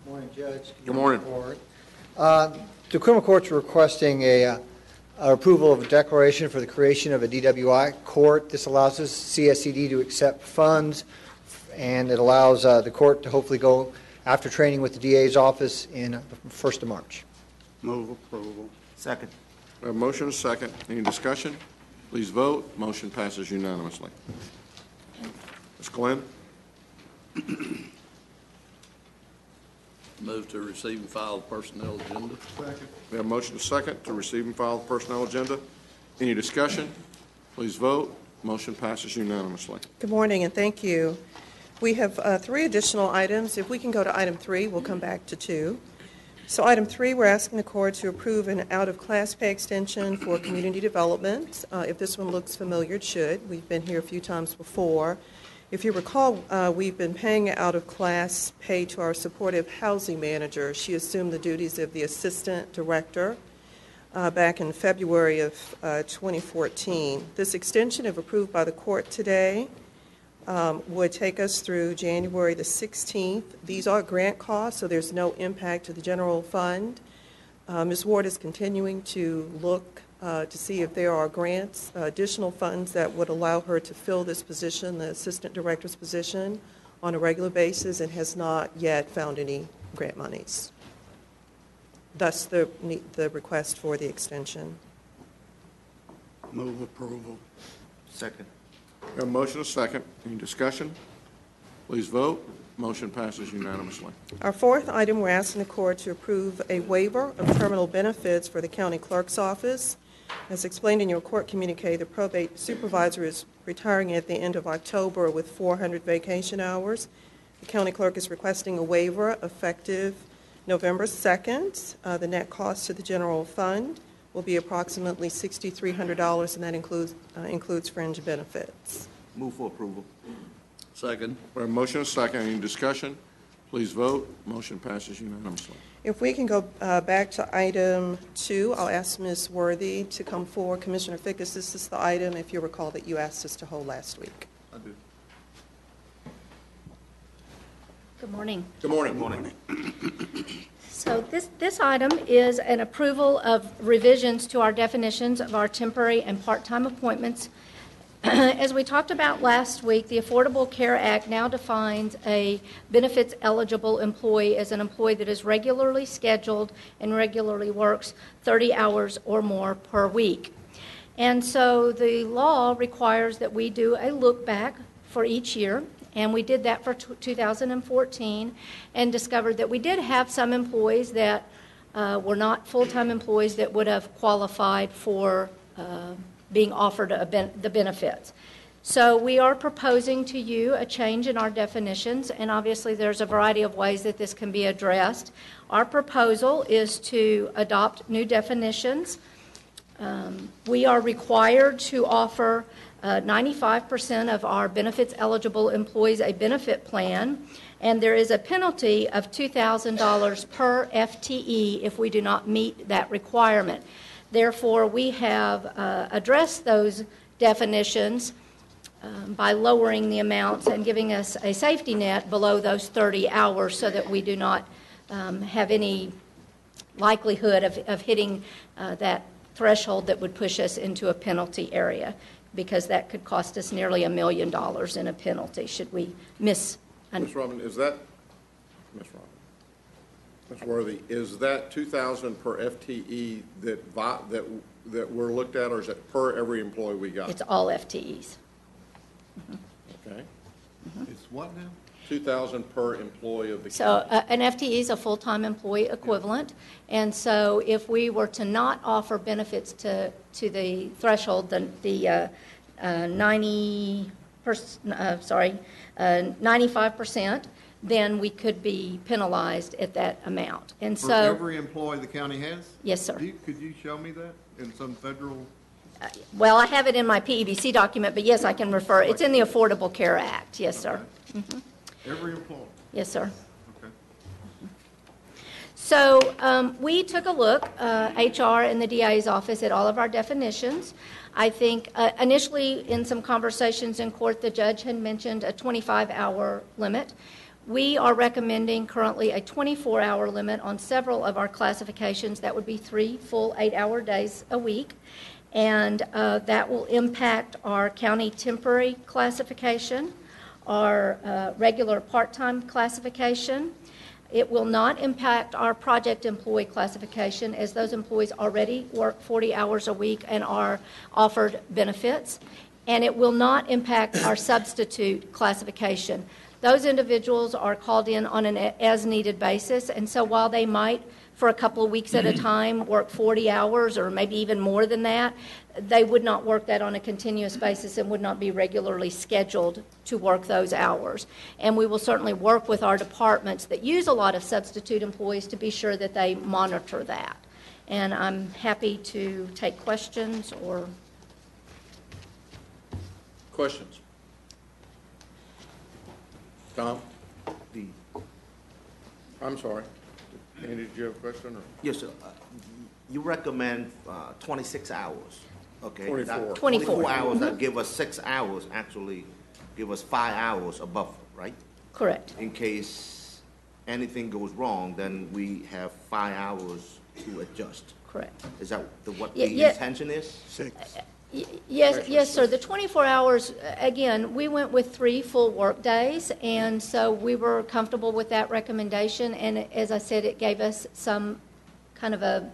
Morning, Judge. Good morning. The criminal court's requesting a approval of a declaration for the creation of a DWI court. This allows us, CSCD, to accept funds, and it allows the court to hopefully go after training with the DA's office in the 1st of March. Move approval. Second. We have a motion and a second. Any discussion? Please vote. Motion passes unanimously. Ms. Glenn? Move to receive and file the personnel agenda. Second. We have a motion and a second to receive and file the personnel agenda. Any discussion? Please vote. Motion passes unanimously. Good morning, and thank you. We have 3 additional items. If we can go to item 3, we'll come back to 2. So item 3, we're asking the court to approve an out-of-class pay extension for community development. If this one looks familiar, it should. We've been here a few times before. If you recall, we've been paying out-of-class pay to our supportive housing manager. She assumed the duties of the assistant director back in February of 2014. This extension, if approved by the court today, would take us through January the 16th. These are grant costs, so there's no impact to the general fund. Ms. Ward is continuing to look to see if there are grants, additional funds that would allow her to fill this position, the assistant director's position, on a regular basis, and has not yet found any grant monies. Thus, the request for the extension. Move approval. Second. We have a motion and a second. Any discussion? Please vote. Motion passes unanimously. Our 4th item, we're asking the court to approve a waiver of terminal benefits for the county clerk's office. As explained in your court communique, the probate supervisor is retiring at the end of October with 400 vacation hours. The county clerk is requesting a waiver effective November 2nd. The net cost to the general fund will be approximately $6,300, and that includes fringe benefits. Move for approval. Second. We have a motion and a second. Any discussion? Please vote. Motion passes unanimously. If we can go back to item 2, I'll ask Ms. Worthy to come forward. Commissioner Fickus, this is the item, if you recall, that you asked us to hold last week. I do. Good morning. Good morning. Good morning. So this item is an approval of revisions to our definitions of our temporary and part-time appointments. As we talked about last week, the Affordable Care Act now defines a benefits-eligible employee as an employee that is regularly scheduled and regularly works 30 hours or more per week. And so the law requires that we do a look back for each year, and we did that for 2014 and discovered that we did have some employees that were not full-time employees that would have qualified for being offered the benefits. So we are proposing to you a change in our definitions, and obviously there's a variety of ways that this can be addressed. Our proposal is to adopt new definitions. We are required to offer 95% of our benefits-eligible employees a benefit plan, and there is a penalty of $2,000 per FTE if we do not meet that requirement. Therefore, we have addressed those definitions by lowering the amounts and giving us a safety net below those 30 hours so that we do not have any likelihood of hitting that threshold that would push us into a penalty area, because that could cost us nearly $1 million in a penalty should we miss. Ms. Robin, is that, Ms. Robin, Ms. Worthy, is that $2,000 per FTE that we're looked at, or is it per every employee we got? It's all FTEs. Okay. It's what now? $2,000 per employee of the So county. an FTE is a full-time employee equivalent, and so if we were to not offer benefits to the threshold, the 95%, then we could be penalized at that amount. And For so every employee the county has? Yes, sir. Could you show me that in some federal? Well, I have it in my PEBC document, but yes, I can refer. It's in the Affordable Care Act. Yes, sir. Mm-hmm. Every employee? Yes, sir. Okay. So we took a look, HR and the DA's office, at all of our definitions. I think initially in some conversations in court, the judge had mentioned a 25-hour limit. We are recommending currently a 24-hour limit on several of our classifications. That would be 3 full 8-hour days a week. And that will impact our county temporary classification, our regular part-time classification. It will not impact our project employee classification, as those employees already work 40 hours a week and are offered benefits. And it will not impact our substitute classification. Those individuals are called in on an as-needed basis, and so while they might, for a couple of weeks at a time, work 40 hours or maybe even more than that, they would not work that on a continuous basis and would not be regularly scheduled to work those hours. And we will certainly work with our departments that use a lot of substitute employees to be sure that they monitor that. And I'm happy to take questions or... Questions? Tom? I'm sorry. Andy, did you have a question? Or? Yes, sir. You recommend 26 hours, okay? 24. That 24 hours Mm-hmm. that give us 6 hours, actually give us 5 hours a buffer, right? Correct. In case anything goes wrong, then we have 5 hours to adjust. Correct. Is that what Yeah, the yeah. intention is? 6. Yes, sir. The 24 hours, again, we went with 3 full work days, and so we were comfortable with that recommendation. And as I said, it gave us some kind of a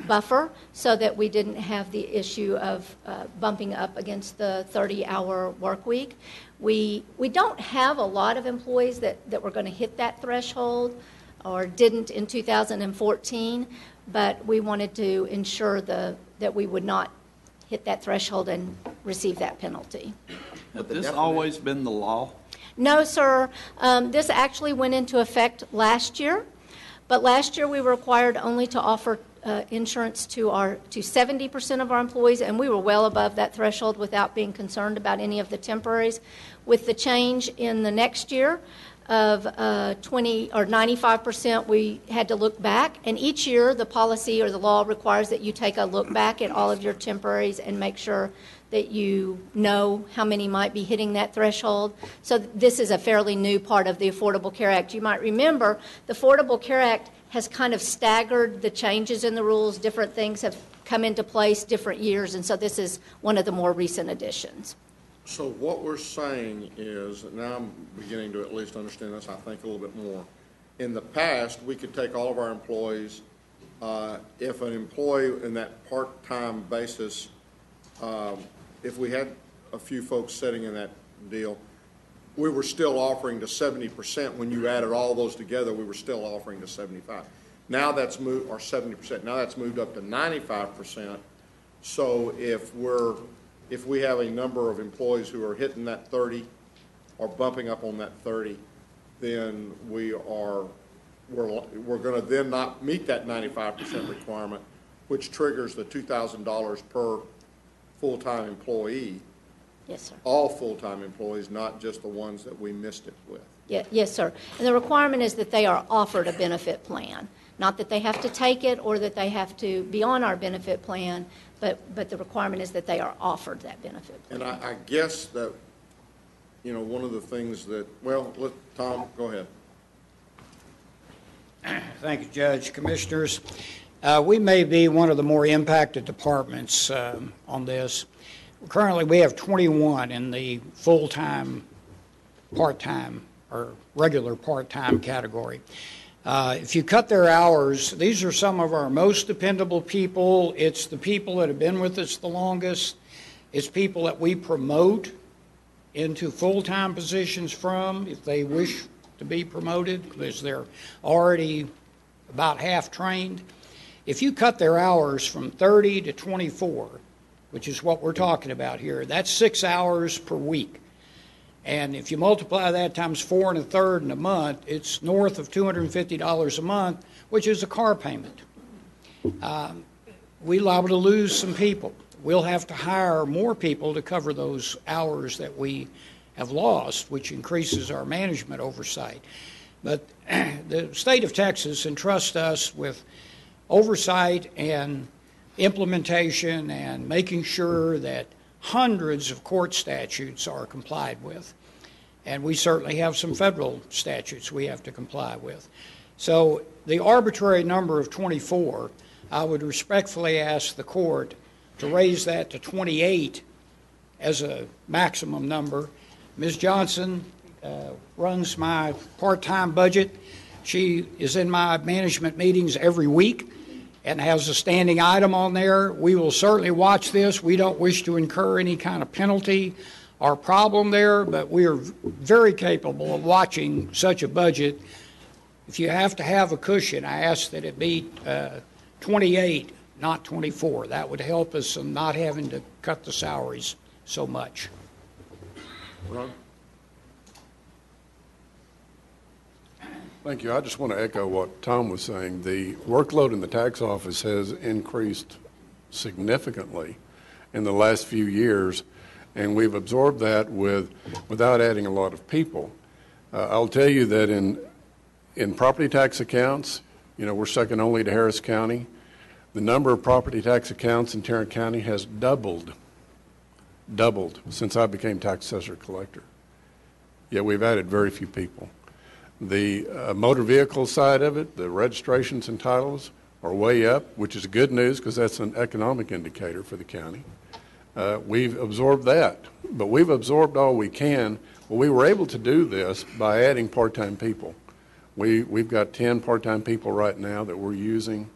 buffer so that we didn't have the issue of bumping up against the 30-hour work week. We don't have a lot of employees that were going to hit that threshold or didn't in 2014, but we wanted to ensure that we would not hit that threshold and receive that penalty. Has this always been the law? No, sir. This actually went into effect last year, but last year we were required only to offer insurance to 70% of our employees, and we were well above that threshold without being concerned about any of the temporaries. With the change in the next year of 20 or 95%, we had to look back, and each year the policy or the law requires that you take a look back at all of your temporaries and make sure that you know how many might be hitting that threshold. So this is a fairly new part of the Affordable Care Act. You might remember the Affordable Care Act has kind of staggered the changes in the rules. Different things have come into place different years, and so this is one of the more recent additions. So what we're saying is, now I'm beginning to at least understand this, I think, a little bit more. In the past, we could take all of our employees, if an employee in that part-time basis, if we had a few folks sitting in that deal, we were still offering to 70%. When you added all those together, we were still offering to 75. Now that's moved, or 70%. Now that's moved up to 95%. So if we have a number of employees who are hitting that 30 or bumping up on that 30, then we're going to then not meet that 95% requirement, which triggers the $2,000 per full-time employee. Yes, sir. All full-time employees, not just the ones that we missed it with. Yeah, yes, sir. And the requirement is that they are offered a benefit plan, not that they have to take it or that they have to be on our benefit plan, but the requirement is that they are offered that benefit plan. And I guess that, one of the things that, Tom, go ahead. Thank you, Judge. Commissioners, we may be one of the more impacted departments on this. Currently, we have 21 in the full-time, part-time, or regular part-time category. If you cut their hours, these are some of our most dependable people. It's the people that have been with us the longest. It's people that we promote into full-time positions from if they wish to be promoted, because they're already about half trained. If you cut their hours from 30 to 24, which is what we're talking about here, that's 6 hours per week. And if you multiply that times 4 1/3 in a month, it's north of $250 a month, which is a car payment. We're liable to lose some people. We'll have to hire more people to cover those hours that we have lost, which increases our management oversight. But the state of Texas entrusts us with oversight and implementation and making sure that hundreds of court statutes are complied with. And we certainly have some federal statutes we have to comply with. So the arbitrary number of 24, I would respectfully ask the court to raise that to 28 as a maximum number. Ms. Johnson runs my part-time budget. She is in my management meetings every week and has a standing item on there. We will certainly watch this. We don't wish to incur any kind of penalty or problem there, but we are very capable of watching such a budget. If you have to have a cushion, I ask that it be 28, not 24. That would help us in not having to cut the salaries so much. Ron? Thank you. I just want to echo what Tom was saying. The workload in the tax office has increased significantly in the last few years, and we've absorbed that without adding a lot of people. I'll tell you that in property tax accounts, we're second only to Harris County. The number of property tax accounts in Tarrant County has doubled since I became tax assessor collector. Yet we've added very few people. The motor vehicle side of it, the registrations and titles are way up, which is good news because that's an economic indicator for the county. We've absorbed that, but we've absorbed all we can. Well, we were able to do this by adding part-time people. We've got 10 part-time people right now that we're using,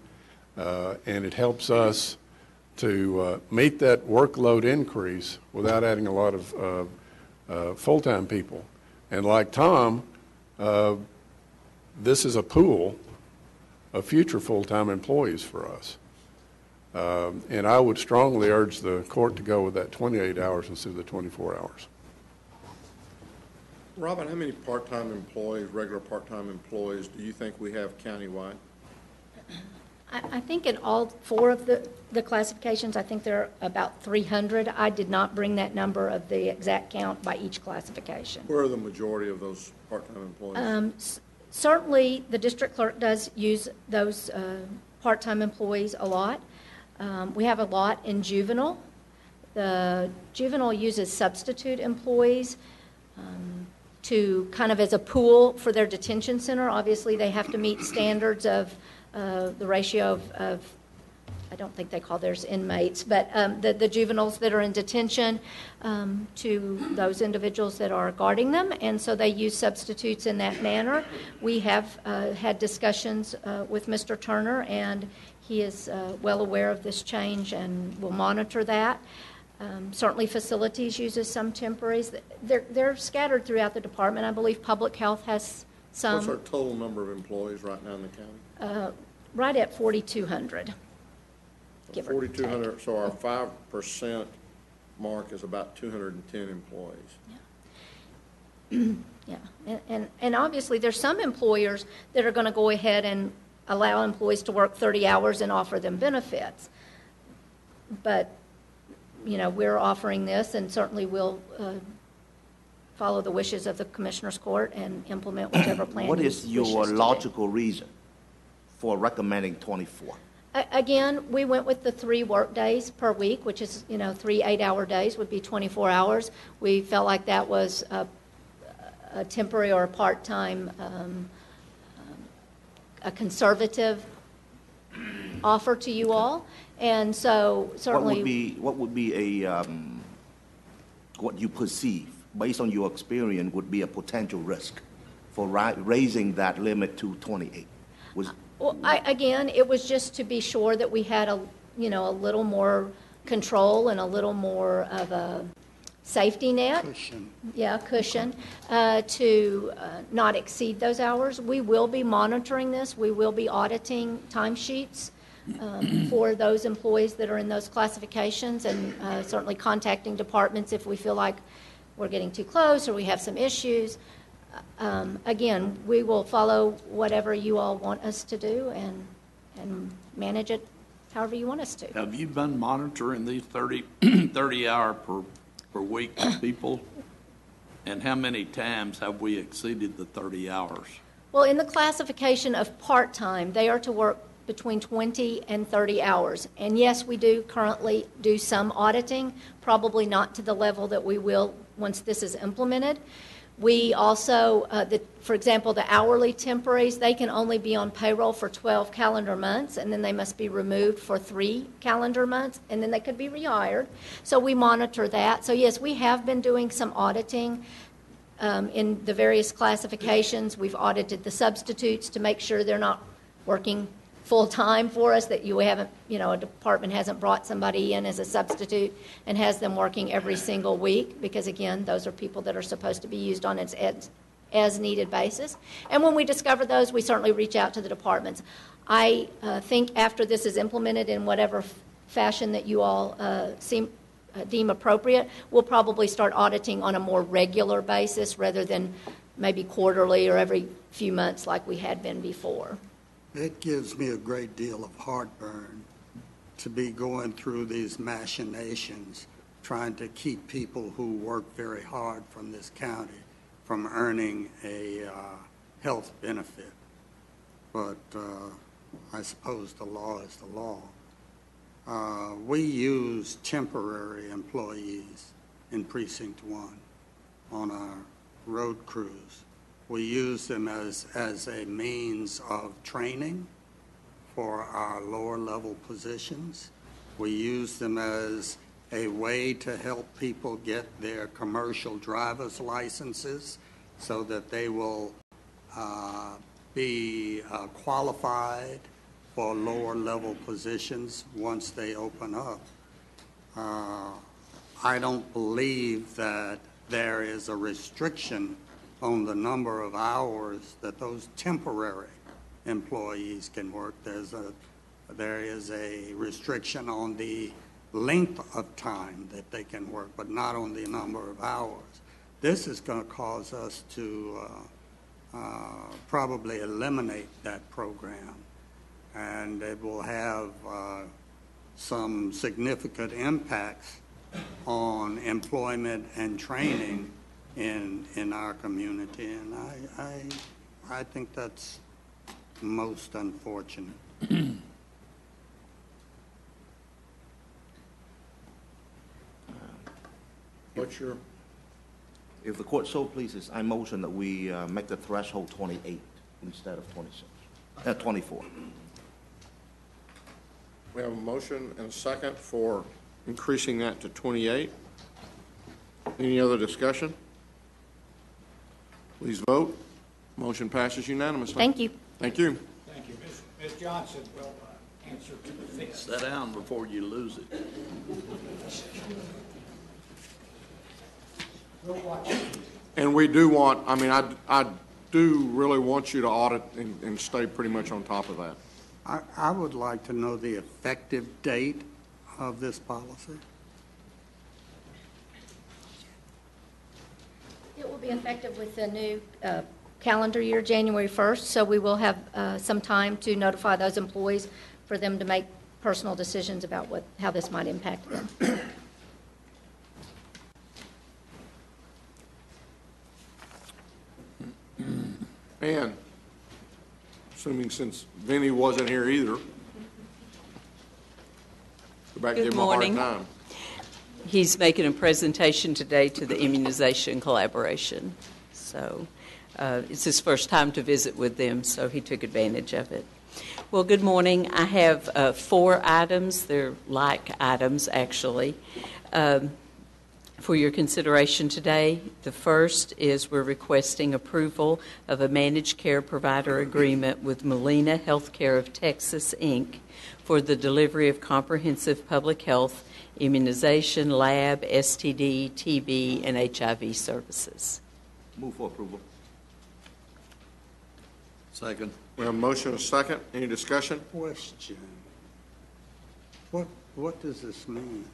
and it helps us to meet that workload increase without adding a lot of full-time people. And like Tom, this is a pool of future full-time employees for us. And I would strongly urge the court to go with that 28 hours instead of the 24 hours. Robin, how many part-time employees, regular part-time employees, do you think we have countywide? I think in all four of the classifications, I think there are about 300. I did not bring that number of the exact count by each classification. Where are the majority of those part-time employees? Certainly, the district clerk does use those part-time employees a lot. We have a lot in juvenile. The juvenile uses substitute employees to kind of as a pool for their detention center. Obviously, they have to meet standards of the ratio of, I don't think they call theirs inmates, but the juveniles that are in detention to those individuals that are guarding them, and so they use substitutes in that manner. We have had discussions with Mr. Turner, and he is well aware of this change and will monitor that. Certainly facilities uses some temporaries. They're scattered throughout the department. I believe public health has some. What's our total number of employees right now in the county? Right at 4,200. 4,200, so our 5% mark is about 210 employees. Yeah, and obviously there's some employers that are going to go ahead and allow employees to work 30 hours and offer them benefits. But, you know, we're offering this, and certainly we'll follow the wishes of the Commissioner's Court and implement whichever plan. What is your logical reason for recommending 24? Again, we went with the 3 work days per week, which is, you know, 3 8-hour days would be 24 hours. We felt like that was a temporary or a part-time, a conservative offer to you all. And so certainly. What would be a, what you perceive, based on your experience, would be a potential risk for raising that limit to 28? Well, again, it was just to be sure that we had a little more control and a little more of a safety net. Cushion. Yeah, cushion to not exceed those hours. We will be monitoring this. We will be auditing timesheets for those employees that are in those classifications, and certainly contacting departments if we feel like we're getting too close or we have some issues. Again, we will follow whatever you all want us to do and manage it however you want us to. Have you been monitoring these 30 hour per week people? And how many times have we exceeded the 30 hours? Well, in the classification of part-time, they are to work between 20 and 30 hours. And yes, we do currently do some auditing, probably not to the level that we will once this is implemented. We also, for example, the hourly temporaries, they can only be on payroll for 12 calendar months, and then they must be removed for 3 calendar months, and then they could be rehired. So we monitor that. So yes, we have been doing some auditing in the various classifications. We've audited the substitutes to make sure they're not working full-time for us, that you haven't, a department hasn't brought somebody in as a substitute and has them working every single week, because again, those are people that are supposed to be used on an as-needed basis. And when we discover those, we certainly reach out to the departments. I think after this is implemented in whatever fashion that you all deem appropriate, we'll probably start auditing on a more regular basis rather than maybe quarterly or every few months like we had been before. It gives me a great deal of heartburn to be going through these machinations, trying to keep people who work very hard from this county from earning a health benefit. But I suppose the law is the law. We use temporary employees in Precinct 1 on our road crews. We use them as a means of training for our lower level positions. We use them as a way to help people get their commercial driver's licenses so that they will be qualified for lower level positions once they open up. I don't believe that there is a restriction on the number of hours that those temporary employees can work. There is a restriction on the length of time that they can work, but not on the number of hours. This is going to cause us to probably eliminate that program. and it will have some significant impacts on employment and training in our community, and I think that's most unfortunate. What's your? If the court so pleases, I motion that we make the threshold 28 instead of 26, 24. We have a motion and a second for increasing that to 28. Any other discussion? Please vote. Motion passes unanimously. Thank you. Thank you. Thank you. Ms. Johnson will answer to the fifth. Sit down before you lose it. And we do want, I mean, I do really want you to audit and stay pretty much on top of that. I would like to know the effective date of this policy. It will be effective with the new calendar year, January 1st, so we will have some time to notify those employees for them to make personal decisions about how this might impact them. And assuming since Vinny wasn't here either, go back and give him a hard time. He's making a presentation today to the immunization collaboration. So it's his first time to visit with them, so he took advantage of it. Well, good morning. I have 4 items. They're like items, actually, for your consideration today. The first is we're requesting approval of a managed care provider agreement with Molina Healthcare of Texas, Inc. for the delivery of comprehensive public health, immunization, lab, STD, TB, and HIV services. Move for approval. Second. We have a motion and a second. Any discussion? Question. What does this mean?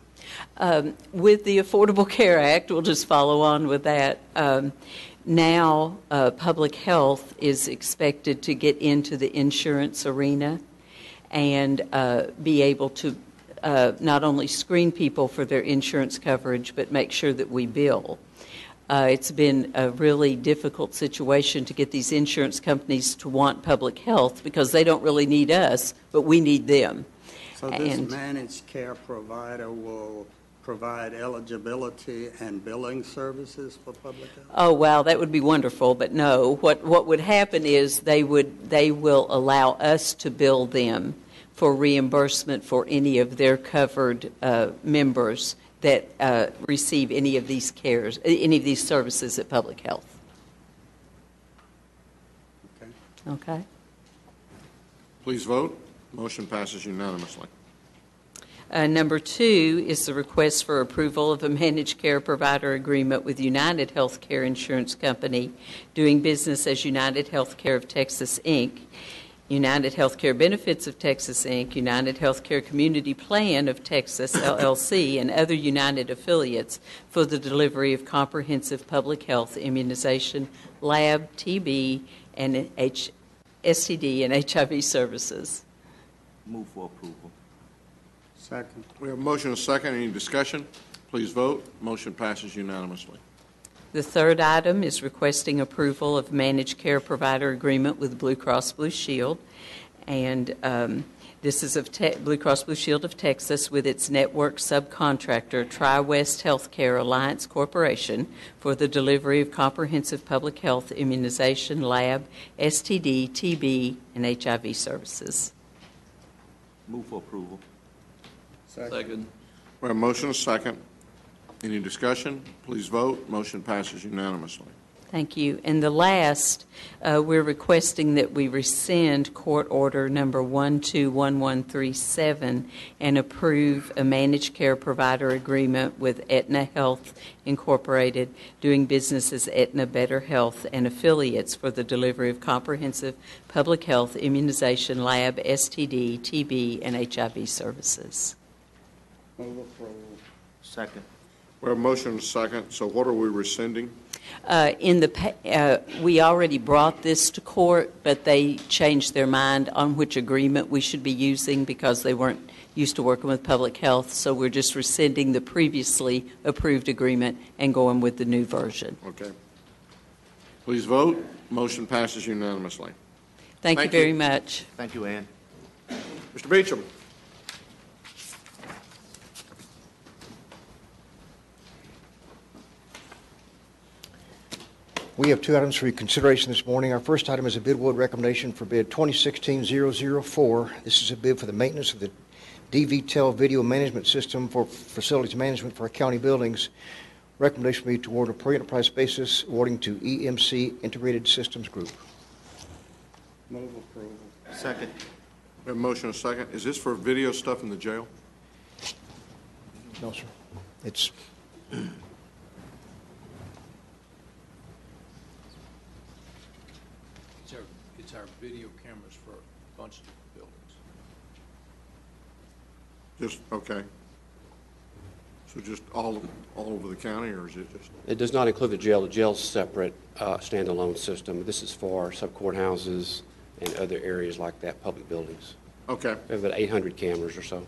With the Affordable Care Act, we'll just follow on with that. Now, public health is expected to get into the insurance arena and be able to not only screen people for their insurance coverage, but make sure that we bill. It's been a really difficult situation to get these insurance companies to want public health because they don't really need us, but we need them. So this managed care provider will provide eligibility and billing services for public health? Oh, wow, that would be wonderful, but no. What would happen is they will allow us to bill them for reimbursement for any of their covered members that receive any of these services at public health. Okay. Okay. Please vote. Motion passes unanimously. Number 2 is the request for approval of a managed care provider agreement with United Healthcare Insurance Company, doing business as United Healthcare of Texas, Inc., United Healthcare Benefits of Texas, Inc., United Healthcare Community Plan of Texas, LLC, and other United affiliates for the delivery of comprehensive public health, immunization, lab, TB, and STD and HIV services. Move for approval. Second. We have a motion and a second. Any discussion? Please vote. Motion passes unanimously. The third item is requesting approval of managed care provider agreement with Blue Cross Blue Shield. And this is of Blue Cross Blue Shield of Texas with its network subcontractor, Tri-West Healthcare Alliance Corporation, for the delivery of comprehensive public health, immunization, lab, STD, TB, and HIV services. Move for approval. Second. We have a motion and a second. Any discussion? Please vote. Motion passes unanimously. Thank you. And the last, we're requesting that we rescind court order number 121137 and approve a managed care provider agreement with Aetna Health Incorporated, doing business as Aetna Better Health and affiliates for the delivery of comprehensive public health, immunization, lab, STD, TB, and HIV services. Move approval. Second. We have a motion and a second. So what are we rescinding? We already brought this to court, but they changed their mind on which agreement we should be using because they weren't used to working with public health. So we're just rescinding the previously approved agreement and going with the new version. Okay. Please vote. Motion passes unanimously. Thank you very much. Thank you, Ann. Mr. Beecham. We have two items for your consideration this morning. Our first item is a bid award recommendation for bid 2016-004. This is a bid for the maintenance of the DVTEL video management system for facilities management for our county buildings. Recommendation will be to award a per enterprise basis, awarding to EMC Integrated Systems Group. Move approval. Second. We have a motion and a second. Is this for video stuff in the jail? No, sir. It's It's our video cameras for a bunch of buildings. Just, okay. So just all over the county, or is it just? It does not include the jail. The jail's separate, standalone system. This is for sub-courthouses and other areas like that, public buildings. Okay. We have about 800 cameras or so.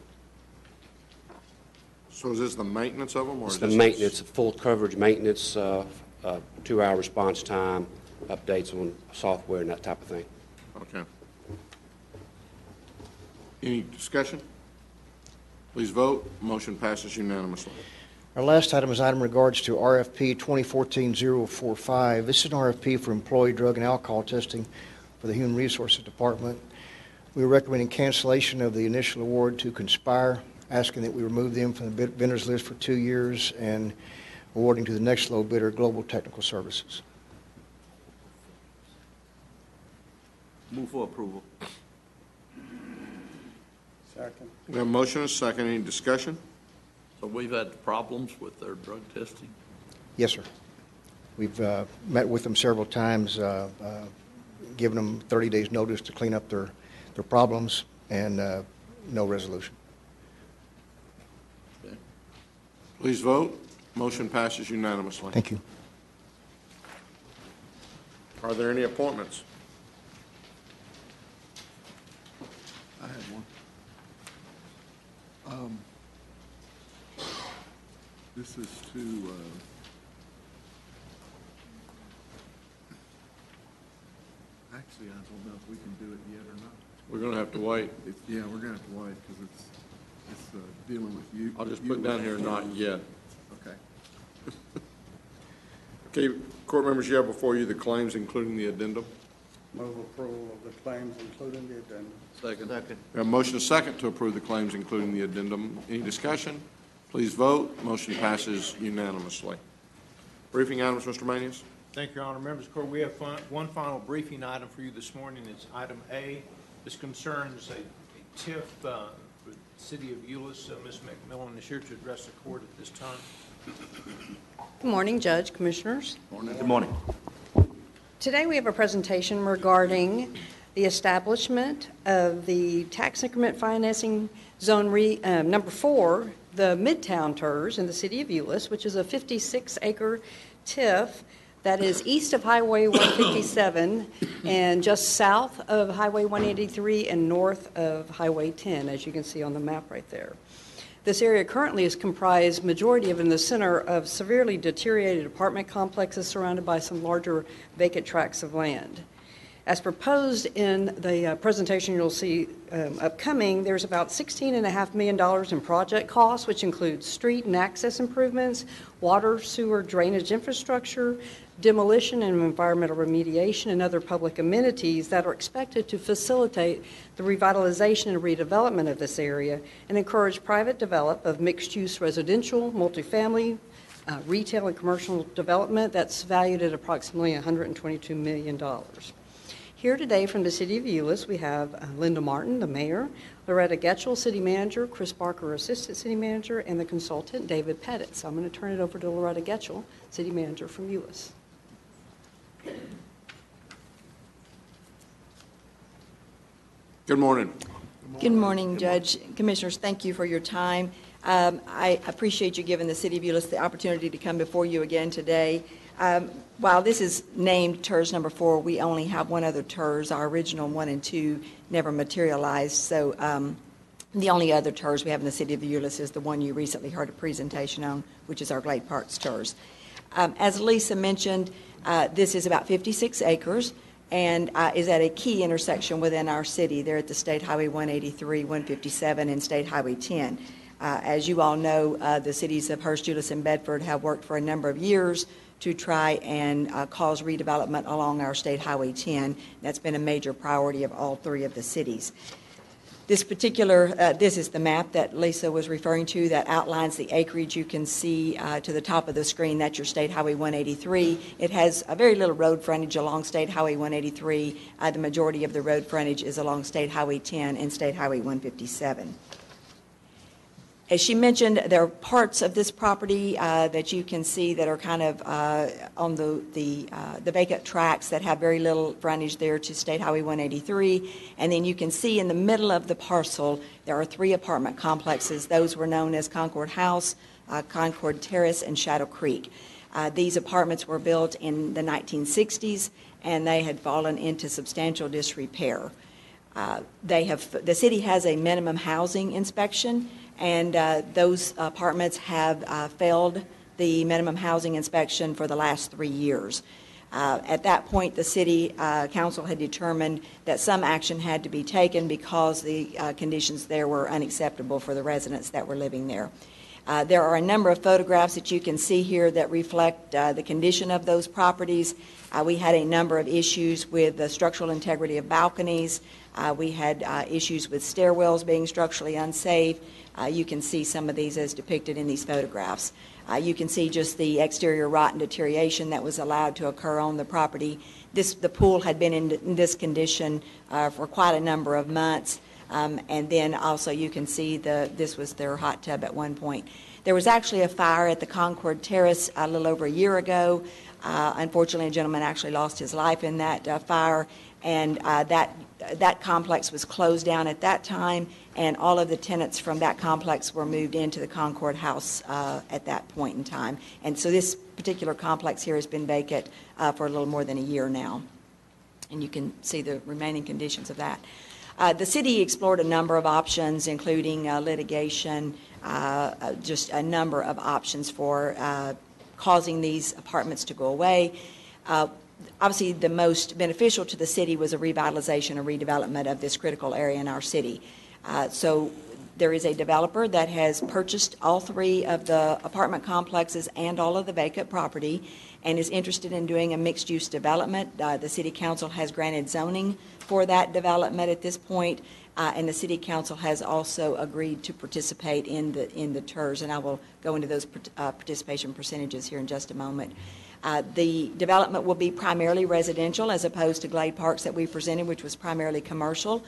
So is this the maintenance of them, or It's is the this maintenance, full coverage maintenance, 2-hour response time, updates on software and that type of thing. Okay. Any discussion? Please vote. Motion passes unanimously. Our last item is item in regards to RFP 2014-045. This is an RFP for employee drug and alcohol testing for the Human Resources Department. We are recommending cancellation of the initial award to Conspire, asking that we remove them from the vendors list for 2 years, and awarding to the next low bidder, Global Technical Services. Move for approval. Second. We have a motion and a second. Any discussion? So we've had problems with their drug testing? Yes, sir. We've met with them several times, given them 30 days' notice to clean up their problems, and no resolution. Okay. Please vote. Motion passes unanimously. Thank you. Are there any appointments? I have one. This is to, actually, I don't know if we can do it yet or not. We're going to have to wait. Yeah, we're going to have to wait because it's dealing with you. I'll just put down here, not yet. Okay. Okay, court members, you have before you the claims, including the addendum. Move approval of the claims, including the addendum. Second. We have a motion and a second to approve the claims, including the addendum. Any discussion? Please vote. Motion passes unanimously. Briefing items, Mr. Manius? Thank you, Your Honor. Members of the Court, we have one final briefing item for you this morning. It's item A. This concerns a TIF for the City of Euless. Ms. McMillan is here to address the court at this time. Good morning, Judge, Commissioners. Good morning. Today we have a presentation regarding the establishment of the tax increment financing zone number 4, the Midtown TERS in the City of Euless, which is a 56-acre TIF that is east of Highway 157 and just south of Highway 183 and north of Highway 10, as you can see on the map right there. This area currently is comprised, majority of in the center, of severely deteriorated apartment complexes surrounded by some larger vacant tracts of land. As proposed in the presentation you'll see upcoming, there's about $16.5 million in project costs, which includes street and access improvements, water, sewer, drainage infrastructure, demolition and environmental remediation, and other public amenities that are expected to facilitate the revitalization and redevelopment of this area and encourage private development of mixed-use residential, multifamily, retail, and commercial development that's valued at approximately $122 million. Here today from the City of Euless, we have Linda Martin, the mayor, Loretta Getchell, city manager, Chris Barker, assistant city manager, and the consultant, David Pettit. So I'm going to turn it over to Loretta Getchell, city manager from Euless. Good morning. Good morning, Judge. Commissioners, thank you for your time. I appreciate you giving the City of Euless the opportunity to come before you again today. While this is named TERS number 4, we only have one other TERS. Our original 1 and 2 never materialized, so the only other TERS we have in the City of Euless is the one you recently heard a presentation on, which is our Glade Parks TERS. As Lisa mentioned, this is about 56 acres and is at a key intersection within our city. They're at the State Highway 183, 157, and State Highway 10. As you all know, the cities of Hearst, Euless, and Bedford have worked for a number of years to try and cause redevelopment along our State Highway 10. That's been a major priority of all three of the cities. This is the map that Lisa was referring to that outlines the acreage. You can see to the top of the screen, that's your State Highway 183. It has a very little road frontage along State Highway 183. The majority of the road frontage is along State Highway 10 and State Highway 157. As she mentioned, there are parts of this property that you can see that are kind of on the vacant tracts that have very little frontage there to State Highway 183. And then you can see in the middle of the parcel, there are 3 apartment complexes. Those were known as Concord House, Concord Terrace, and Shadow Creek. These apartments were built in the 1960s, and they had fallen into substantial disrepair. The city has a minimum housing inspection, and those apartments have failed the minimum housing inspection for the last 3 years. At that point, the city council had determined that some action had to be taken because the conditions there were unacceptable for the residents that were living there. There are a number of photographs that you can see here that reflect the condition of those properties. We had a number of issues with the structural integrity of balconies. We had issues with stairwells being structurally unsafe. You can see some of these as depicted in these photographs. You can see just the exterior rot and deterioration that was allowed to occur on the property. The pool had been in this condition for quite a number of months. And then also you can see this was their hot tub at one point. There was actually a fire at the Concord Terrace a little over a year ago. Unfortunately, a gentleman actually lost his life in that fire, and that complex was closed down at that time, and all of the tenants from that complex were moved into the Concord House at that point in time. And so this particular complex here has been vacant for a little more than a year now. And you can see the remaining conditions of that. The city explored a number of options, including litigation, just a number of options for causing these apartments to go away. Obviously, the most beneficial to the city was a revitalization or redevelopment of this critical area in our city. So there is a developer that has purchased all 3 of the apartment complexes and all of the vacant property and is interested in doing a mixed-use development. The City Council has granted zoning for that development at this point, and the City Council has also agreed to participate in the TERS, and I will go into those participation percentages here in just a moment. The development will be primarily residential as opposed to Glade Parks that we presented, which was primarily commercial.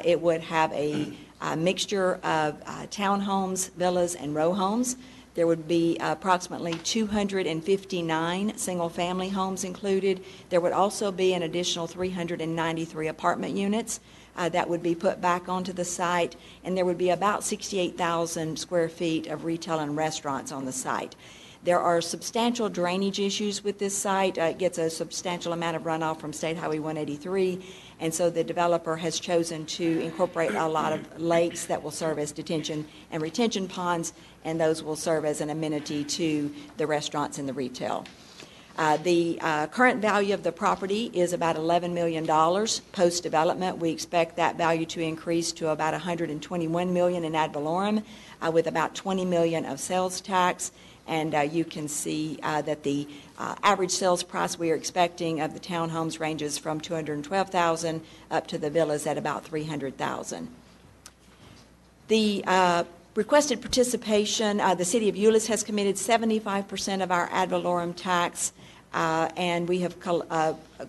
It would have a mixture of townhomes, villas, and row homes. There would be approximately 259 single-family homes included. There would also be an additional 393 apartment units that would be put back onto the site, and there would be about 68,000 square feet of retail and restaurants on the site. There are substantial drainage issues with this site. It gets a substantial amount of runoff from State Highway 183, and so the developer has chosen to incorporate a lot of lakes that will serve as detention and retention ponds, and those will serve as an amenity to the restaurants and the retail. The current value of the property is about $11 million. Post-development, we expect that value to increase to about $121 million in ad valorem, with about $20 million of sales tax. And you can see that the average sales price we are expecting of the townhomes ranges from $212,000 up to the villas at about $300,000. The requested participation, the City of Euless has committed 75% of our ad valorem tax, and we have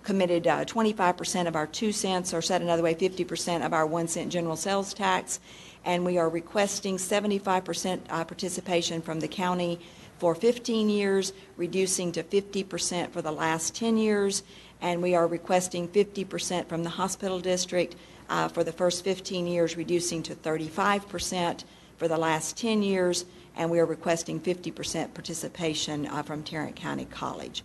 committed 25% of our 2 cents, or said another way, 50% of our 1 cent general sales tax, and we are requesting 75% participation from the county for 15 years, reducing to 50% for the last 10 years, and we are requesting 50% from the hospital district for the first 15 years, reducing to 35% for the last 10 years, and we are requesting 50% participation from Tarrant County College.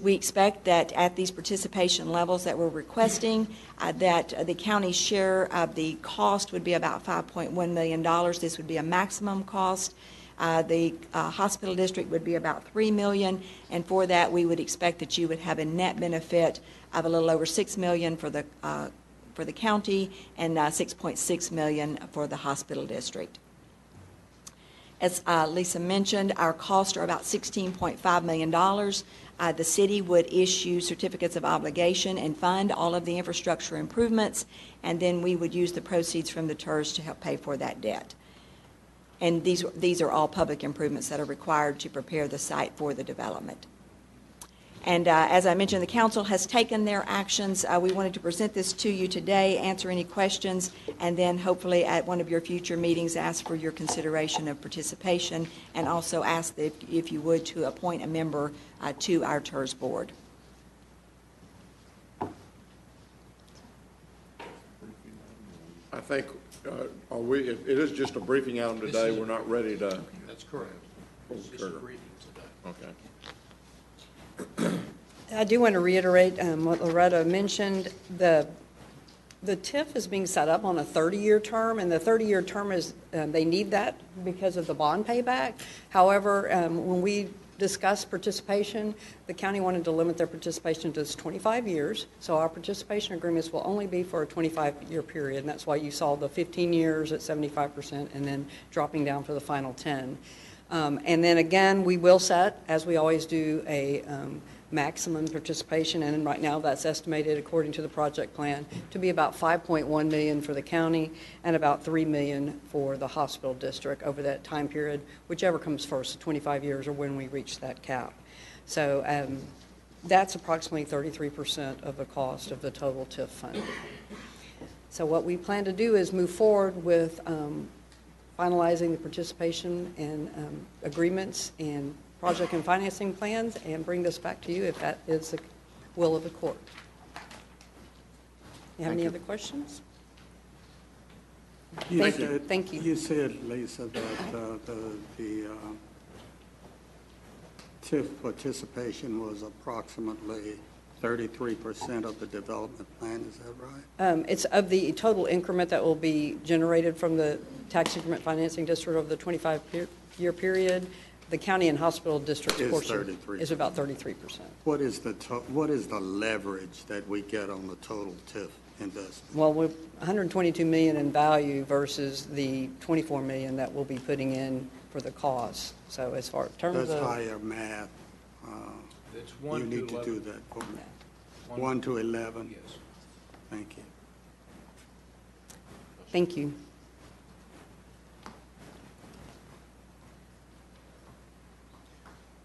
We expect that at these participation levels that we're requesting, that the county's share of the cost would be about $5.1 million. This would be a maximum cost. The hospital district would be about $3 million, and for that we would expect that you would have a net benefit of a little over $6 million for the county and $6.6 million for the hospital district. As Lisa mentioned, our costs are about $16.5 million. The city would issue certificates of obligation and fund all of the infrastructure improvements, and then we would use the proceeds from the TERS to help pay for that debt. And these are all public improvements that are required to prepare the site for the development. And as I mentioned, the council has taken their actions. We wanted to present this to you today, answer any questions, and then hopefully at one of your future meetings ask for your consideration of participation, and also ask if you would to appoint a member to our TERS board. I think, it is just a briefing item today. We're not ready to. That's correct. Pull the trigger. Okay. I do want to reiterate what Loretta mentioned. The TIF is being set up on a 30-year term, and the 30-year term is, they need that because of the bond payback. However, when we discussed participation, the county wanted to limit their participation to 25 years, so our participation agreements will only be for a 25-year period, and that's why you saw the 15 years at 75% and then dropping down for the final 10. And then again, we will set, as we always do, a maximum participation, and right now that's estimated according to the project plan to be about $5.1 million for the county and about $3 million for the hospital district over that time period, whichever comes first, 25 years or when we reach that cap. So that's approximately 33% of the cost of the total TIF fund. So what we plan to do is move forward with finalizing the participation and agreements and project and financing plans, and bring this back to you if that is the will of the court. You have any other questions? Thank you. You said, Lisa, that the TIF participation was approximately 33% of the development plan. Is that right? It's of the total increment that will be generated from the tax increment financing district over the 25-year period. The county and hospital district portion is about 33%. What is the leverage that we get on the total TIF investment? Well, we're $122 million in value versus the $24 million that we'll be putting in for the cost. So as far as terms of... That's higher math. You need to do that for me. 1 to 11? Yes. Thank you. Thank you.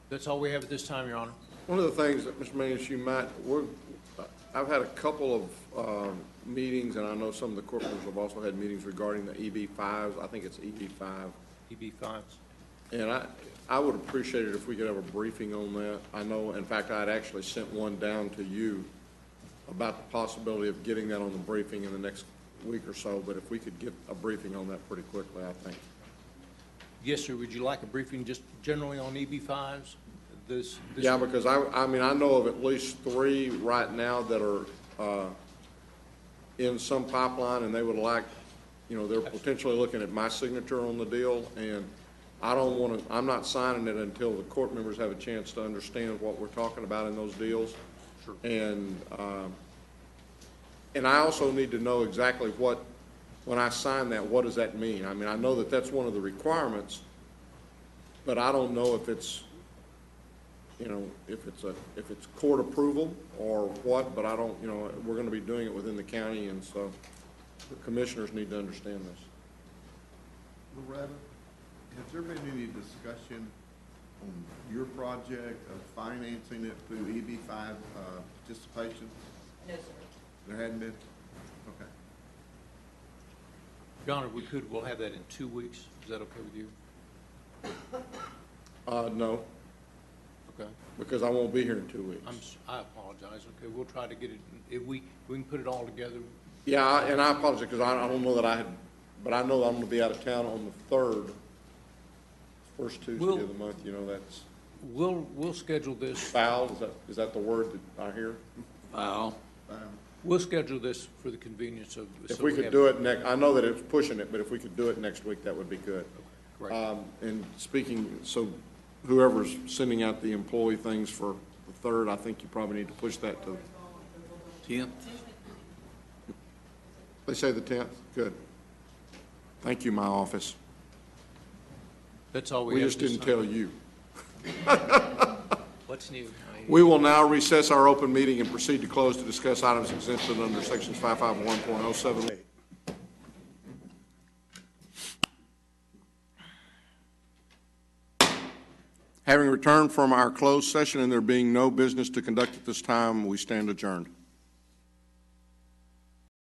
That's all we have at this time, Your Honor. One of the things that, Mr. Manus, you might, I've had a couple of meetings, and I know some of the corporals have also had meetings regarding the EB5s. I think it's EB5. EB5s. And I would appreciate it if we could have a briefing on that. I know, in fact, I had actually sent one down to you about the possibility of getting that on the briefing in the next week or so, but if we could get a briefing on that pretty quickly, I think. Yes, sir. Would you like a briefing just generally on EB5s? Yeah, because I mean, I know of at least 3 right now that are in some pipeline, and they would like, you know, they're potentially looking at my signature on the deal, and I don't want to, I'm not signing it until the court members have a chance to understand what we're talking about in those deals. Sure. And I also need to know exactly what, when I sign that, what does that mean? I mean, I know that that's one of the requirements, but I don't know if it's, you know, if it's court approval or what, but I don't, you know, we're going to be doing it within the county, and so the commissioners need to understand this. Loretta, has there been any discussion on your project of financing it through EB5 participation? No, sir. There hadn't been? Okay. Your Honor, we'll have that in 2 weeks. Is that okay with you? No. Okay. Because I won't be here in 2 weeks. I apologize. Okay, we'll try to get it, if we can put it all together. Yeah, and I apologize because I don't know that I had but I know I'm going to be out of town on the 3rd, first Tuesday of the month. You know, that's We'll schedule this. foul. Is that the word that I hear? Foul. We'll schedule this for the convenience of. If we could do it next, I know that it's pushing it, but if we could do it next week, that would be good. Great. And speaking, so whoever's sending out the employee things for the 3rd, I think you probably need to push that to 10th. They say the 10th? Good. Thank you, my office. That's all we We have just to didn't sign. tell you. What's new? We will now recess our open meeting and proceed to close to discuss items exempted under sections 551.07. Having returned from our closed session and there being no business to conduct at this time, we stand adjourned.